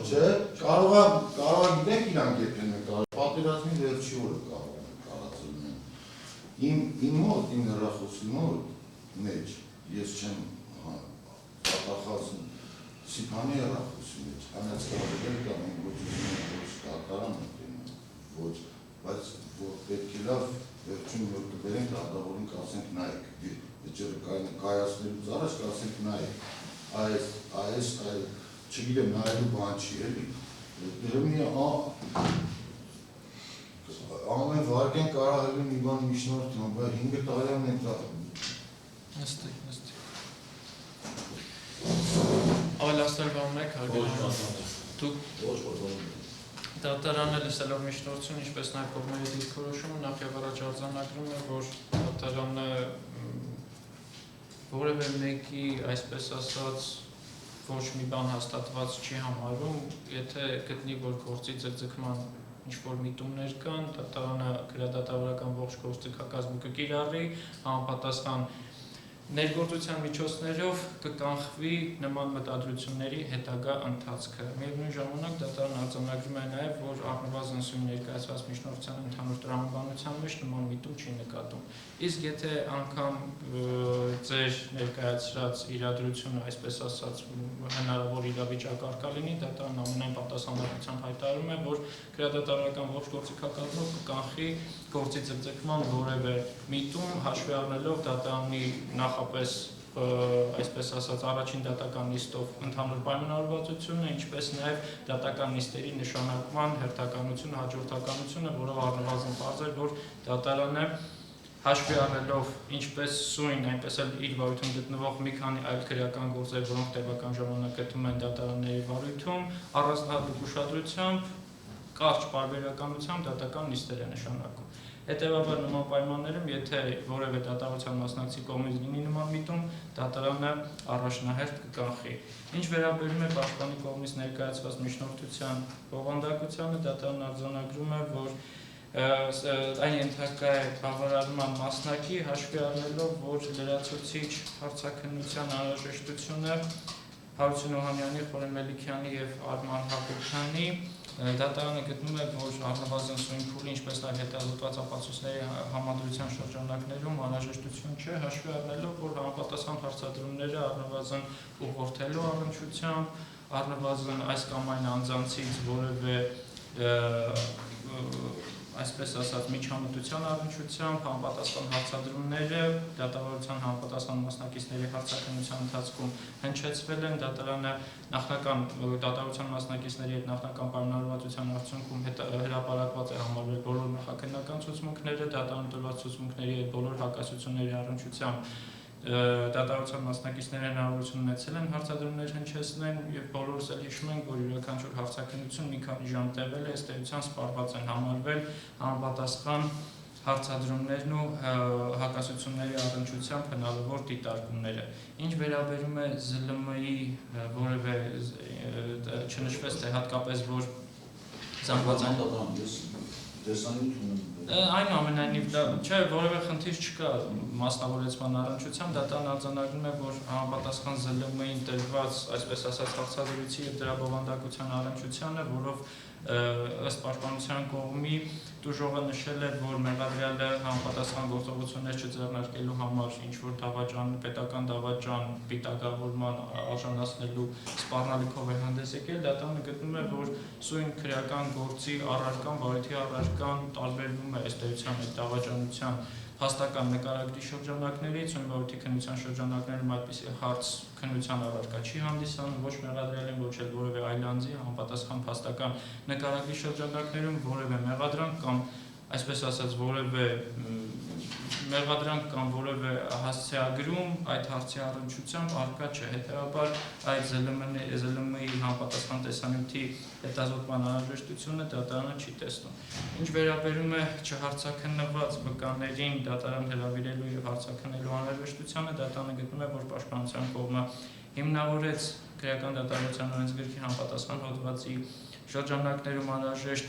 Չէ, կարող գիտենք իրանք եթե նկարել, պատերազմի վերջի օրը կարող են նկարածել մեն։ Իմ մոտ, իմ հեռախոսի մոտ մեջ, ես չեմ պատախազն Սիփանի հեռախոսի մեջ, անց կարողել կամ իմ գործունեությունը ոչ դատարան ոչ, բայց որ պետք է լավ վերջին որ կբերենք դատավորին կասենք նայեք, վեճերը կայացնելուց առաջ կասենք նայեք, այս չգիտեմ նայելու բան չի էլի, դրմի ամեն վարկեն կարահելու մի բան միջնորդում, բայց 5 տարիան են դա։ Նստիկ։ Ավելացնել բան մեկ հարգելի դուք դատարանը լսելով միջնորդություն, ինչպես նաև կողմերի դիրքորոշումը նախ եւ առաջ արձանագրում է, որ դատարանը որևէ մեկի, այսպես ասած, ոչ մի բան հաստատված չի համարում, եթե գտնի, որ գործի ձգձգման ինչ-որ միտումներ կան, դատարանը գրադատավորական ողջ գործիքակազմը կկիրառի, համապատասխան ներգործության միջոցներով կկանխվի նման մտադրությունների հետագա ընթացքը։ Միևնույն ժամանակ դատարանը արձանագրում է նաև, որ առնվազն սույն ներկայացված միջնորդության ընդհանուր տրամաբանության մեջ նման միտում չի նկատում։ Իսկ եթե անգամ ձեր ներկայացրած իրադրությունը, այսպես ասած, հնարավոր իրավիճակարգա լինի, դատարանն ամենայն պատասխանատվությամբ հայտարարում է, որ գրադատավորական ողջ գործիքակազմով կկանխի գործի ձգձգման որևէ միտում, հաշվի առնելով դատարանի նախապես այսպես ասած առաջին դատական նիստով ընդհանուր պայմանավորվածությունը, ինչպես նաև դատական նիստերի նշանակման հերթականությունը, հաջորդականությունը, որով առնվազն պարզ է, որ դատարանը հաշվի առնելով ինչպես սույն, այնպես էլ իր վարույթում գտնվող մի քանի այլ քրեական գործեր, որոնք տևական ժամանակ գտնվում են դատարանների վարույթում, առանձնահատուկ ուշադրությամբ, կարճ պարբերականությամբ դատական նիստեր է նշանակում։ Հետևաբար նման պայմաններում, եթե որևէ դատավարության մասնակցի կողմից լինի նման միտում, դատարանը առաջնահերթ կկանխի։ Ինչ վերաբերում է պաշտպանի կողմից ներկայացված միջնորդության բովանդակությանը, դատարանն արձանագրում է, որ այն ենթակա է բավարարման մասնակի, հաշվի առնելով, որ լրացուցիչ հարցաքննության անհրաժեշտությունը Հարություն Օհանյանի, Խորեն Մելիքյանի և Արման Հակոբյանի դատարանը գտնում է, որ առնվազն սույն փուլի, ինչպես նաև հետազոտված ապացույցների համադրության շրջանակներում անհրաժեշտություն չէ, հաշվի առնելով, որ համապատասխան հարցադրումները առնվազն ուղղորդելու առնչությամբ, առնվազն այս կամ այն անձանցից որևէ այսպես ասած միջամտության առնչությամբ համապատասխան հարցադրումները դատավարության համապատասխան մասնակիցների հարցաքննության ընթացքում հնչեցվել են, դատարանը նախնական դատավարության մասնակիցների հետ նախնական պայմանավորվածության արդյունքում հրապարակված է համարվել բոլոր նախաքննական ցուցմունքները, դատարանը տրված ցուցմունքների հետ բոլոր հակասությունների առնչությամբ դատավարության մասնակիցները հնարավորություն ունեցել են հարցադրումներ հնչեցնեն եւ բոլորս էլ հիշում ենք, որ յուրաքանչյուր հարցաքննություն մի քանի ժամ տևել է, ըստ էության սպառված են համարվել համապատասխան հարցադրումներն ու հակասությունների առնչությամբ հնարավոր դիտարկումները։ Ինչ վերաբերում է ԶԼՄ-ի որևէ չնշվեց, թե հատկապես որ զանգվածային այնուամենայնիվ դա չէ, որևէ խնդիր չկա մասնավորեցման առնչությամբ, դատարանն արձանագրում է, որ համապատասխան ԶԼՄ-ին տրված, այսպես ասած, հարցադրույցի եւ դրա բովանդակության առնչությանը, որով ըստ պաշտպանության կողմի դժողը նշել է, որ մեղադրյալը համապատասխան գործողություններ չձեռնարկելու համար ինչ-որ դավաճան, պետական դավաճան պիտակավորման արժանացնելու սպառնալիքով է հանդես եկել, դատարանը գտնում է, որ սույն քրեական գործի առարկան, վարույթի առարկան տարբերվում է ըստ էության այդ դավաճանության հաստական նկարագրի շրջանակներից, ույն վարույթի քննության շրջանակներում այդպիսի հարց քննության առարկա չի հանդիսանում, ոչ մեղադրյալին, ոչ էլ որևէ այլ անձի համապատասխան փաստական նկարագրի շրջանակներում որևէ մեղադրանք կամ այսպես ասած որևէ մեղադրանք կամ որևէ հասցեագրում այդ հարցի առնչությամբ առկա չէ, հետևաբար այդ ԶԼՄ-ի համապատասխան տեսանյութի հետազոտման անհրաժեշտությունը դատարանը չի տեսնում։ Ինչ վերաբերում է չհարցաքննված վկաներին դատարան հրավիրելու եւ հարցաքննելու անհրաժեշտությանը, դատարանը գտնում է, որ պաշտպանության կողմը հիմնավորեց քրեական դատավարության օրենսգրքի համապատասխան հոդվածի շրջանակներում անհրաժեշտ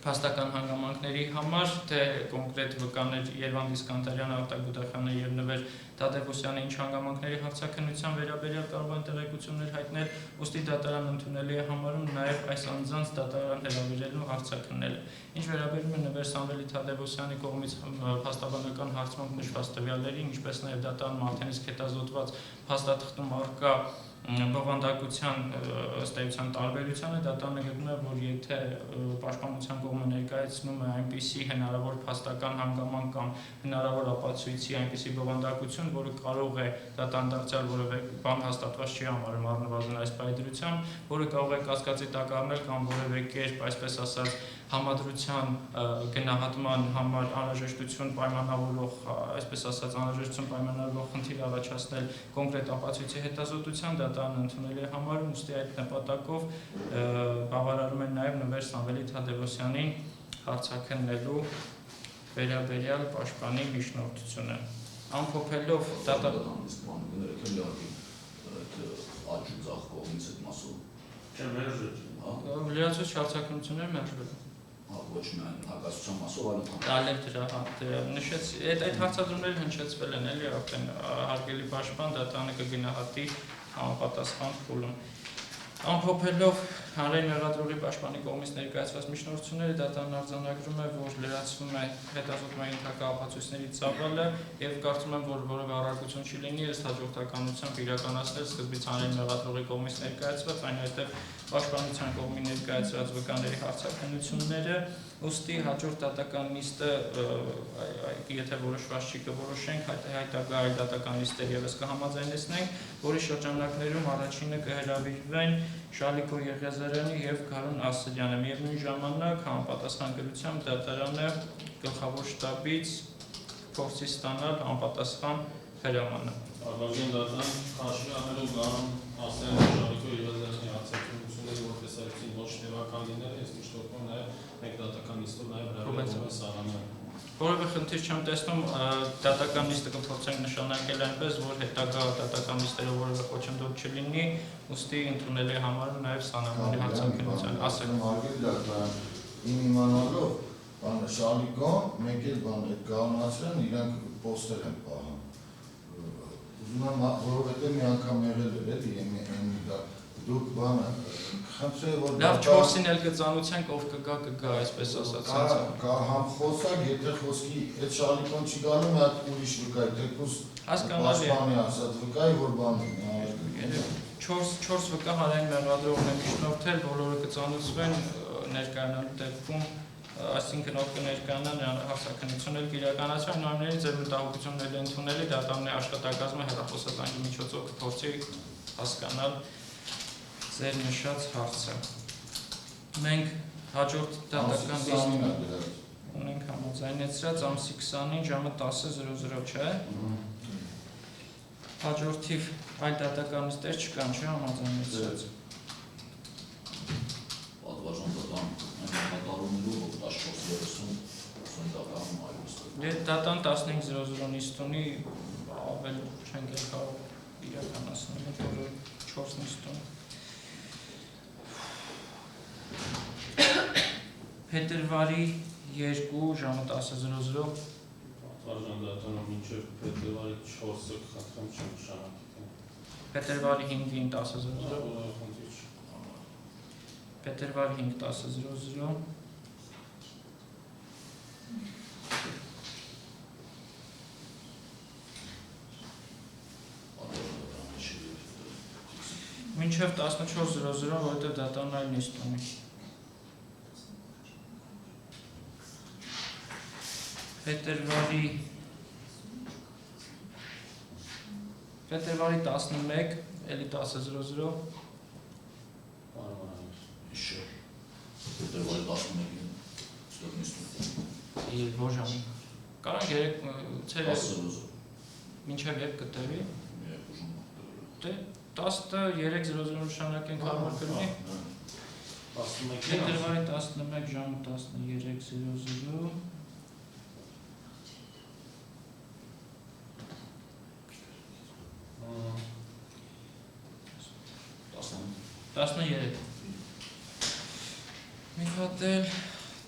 փաստական հանգամանքների համար, թե կոնկրետ վկաներ Երվանդ Իսկանդարյանը, Արտակ Բուդախյանը եւ Նվեր Թադևոսյանը ինչ հանգամանքների հարցաքննության վերաբերյալ կարող են տեղեկություններ հայտնել, ուստի դատարան ընդունելի է համարում նաեւ այս անձանց դատարան հրավիրելու հարցաքննելը։ Ինչ վերաբերում է Նվեր Սամվելի Թադևոսյանի կողմից փաստաբանական հարցմամբ նշված տվյալներին, ինչպես նաեւ դատարան արդեն իսկ հետազոտված փաստաթղթում առկա բովանդակության ըստ էության տարբերությանը, դատարանը գտնում է, որ եթե պաշտպանության կողմը ներկայացնում է այնպիսի հնարավոր փաստական հանգամանք կամ հնարավոր ապացույցի այնպիսի բովանդակություն, որը կարող է դատանդարձյալ որևէ բան հաստատված չի համարում առնվազն այս պայծրությամբ, որը կարող է կասկածի տակ առնել կամ որևէ կերպ, այսպես ասած, համադրության գնահատման համար անհրաժեշտություն պայմանավորող, այսպես ասած, անհրաժեշտություն պայմանավորող խնդիր առաջացնել կոնկրետ ապացույցի հետազոտության, դատարանը ընդունելի է համարում, ուստի այդ նպատակով բավարարում են նաև Նվեր Սամվելի Թադևոսյանին հարցաքննելու վերաբերյալ պաշտպանի միջնորդությունը։ Ամփոփելով լրացուցիչ հարցաքննությունները մերժվել են։ Ոչ միայն հակասության մասով, այլև դրա նշեց, այդ հարցադրումները հնչեցվել են, էլի արդեն հարգելի պաշտպան դատարանը կգնահատի համապատասխան փուլում։ Ամփոփելով հանրային մեղադրողի պաշտպանի կողմից ներկայացված միջնորդությունները, դատարանն արձանագրում է, որ լրացվում է հետազոտման ենթակա ապացույցների ծավալը եւ կարծում եմ, որ որևէ առարկություն չի լինի ըստ հաջորդականությամբ իրականացնել սկզբից հանրային մեղադրողի կողմից ներկայացված, այնուհետեւ պաշտպանության կողմի ներկայացված վկաների հարցաքննությունները, ուստի հաջորդ դատական նիստը, եթե որոշված չի կորոշենք, հայտագա այլ դատական նիստեր եւս կհամաձայնեցնենք, որի շրջանակներում առաջինը կհրավիրվեն Շալիկո Եղիազարյանի եւ Գարուն Ասլյանը։ Միևնույն ժամանակ համապատասխան գրությամբ դատարանը գլխավոր շտաբից փորձի ստանալ համապատասխան հրամանը։ Արգազյան դատարան հաշվի առնելով Գարուն Ասլյանի եւ Շալիկո Եղիազարյանի հարցաքննությունները, որ տեսարեցին ոչ տևական լինել, ես միշտ նաեւ մեկ դատական նիստով նաեւ հրավիրում է Սարամյանը։ Որևէ խնդիր չեմ տեսնում, դատական նիստը կփորձենք նշանակել այնպես, որ հետագա դատական նիստերով որևէ խոչընդոտ չլինի, ուստի ընդունելի է համարում նաև Սանամյանի հարցաքննության։ Իմ իմանալով, Շալիկոն, մեկ էլ այդ Գարունացիան իրանք պոստեր են պահում։ Ուզում եմ, որովհետև մի անգամ եղել էր էլի, դուք բանը, խնդրե որ լավ 4-ին էլ կծանուցենք, ով կգա, այսպես ասած։ Համ խոսակ, եթե խոսքի այդ Շալիկոն չի գալու, մի հատ ուրիշ վկա, թեկուզ պաշտպանի ասած վկայի, որ բան է։ 4 վկա հանրային մեղադրողն է միջնորդել, բոլորը կծանուցվեն ներկայանալու դեպքում, այսինքն ով կներկայանան հարցաքննություն էլ կիրականացվեն, նույնիսկ ձեր մտահոգությունն էլ ընդունելի, դատարանի աշխատակազմը հեռախոսազանգի միջոցով կփորձի հասկանալ ձեր նշած հարցը։ Մենք հաջորդ դատական նիստը ունենք համաձայնեցրած ամսի 20-ին ժամը 10:00, չէ՞։ Հաջորդիվ այլ դատական նիստեր չկան, չէ՞ համաձայնեցրած։ Պատվաժան դատարաններով 14:30 դատարանում այլուստը։ Եթե դատան 15:00 նիստ ունի, ավել չենք կարող իրականացնել, որը 4 նիստ ունի։ Փետրվարի 2 ժամը 10:00 Պատվաժան դատարանում մինչև փետրվարի 4-ը խնդրեմ չնշանակել։ Փետրվարի 5-ին 10:00 Փետրվարի 5 10:00 Մինչև 14:00, որովհետև դատարանն այլ նիստ ունի։ Փետրվարի 11, էլի 10:00 Իշը, Փետրվարի 11-ին ստեղ նիստում։ Եվ ոչ ժամի։ Կարող 3 մինչև երբ կտևի։ Դե 13:00 նշանակենք հարմար կլինի։ 11-ին Փետրվարի 11 ժամը 13:00 13 մի հատ էլ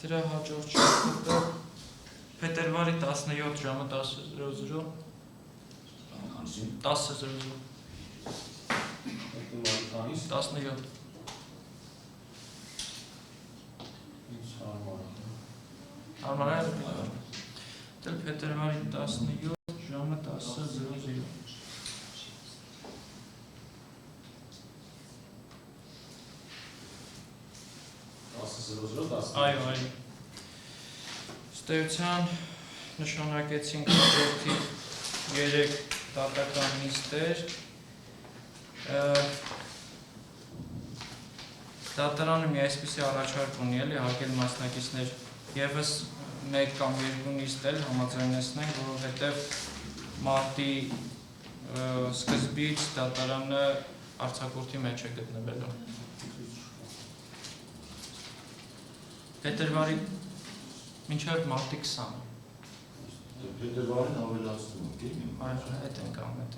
դրա հաջորդ շաբաթը փետրվարի 17 ժամը 10:00 10:00 Քանիս 17 ինձ հարմար է։ Հարմար է։ Դել փետրվարի 17 ժամը 10:00 Այո, այո։ Ստեյության նշանակեցինք օբյեկտիվ 3 դատական նիստեր։ Դատարանը մի այսպիսի առաջարկ ունի էլի հարգելի մասնակիցներ, եւս 1 կամ 2 նիստ էլ համաձայնեցնենք, որովհետեւ մարտի սկզբից դատարանը արձակուրդի մեջ է գտնվելու։ Փետրվարի մինչև մարտի 20-ը։ Փետրվարին ավելացնում եք, էլի։ Այո, այդ ենք ամեն։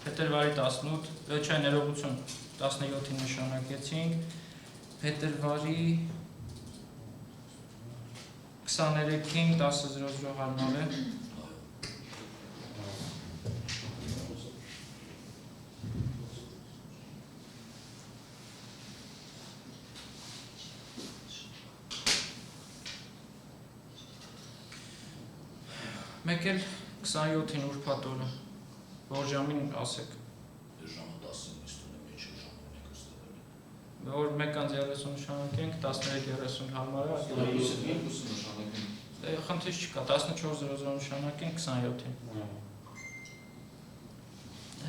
Փետրվարի 18, չէ, ներողություն, 17-ին նշանակեցինք, փետրվարի 23-ին 10:00 հարմար է։ Մեկ էլ 27-ին ուրբաթ օրը, որ ժամին ասեք։ Ժամը 10-ին նիստում եմ, ինչ ժամին եք ստեղել։ Որ 1:30 նշանակենք, 13:30 հարմար է։ Երկուսը նշանակենք։ Դե խնդիր չկա, 14:00 նշանակենք 27-ին։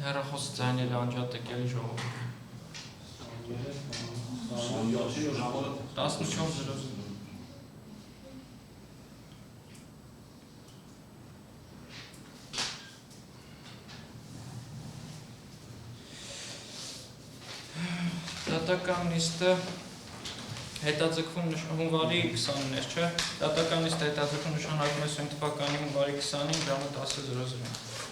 Հեռախոս ձայները անջատեք էլի ժողովուրդ։ 27-ի ժամը 14:00 Դատական նիստը հետաձգվում հունվարի 20-ին էր, չէ՞։ Դատական նիստը հետաձգվում նշանակվում է 2020 թվականի հունվարի 20-ին ժամը 10:00։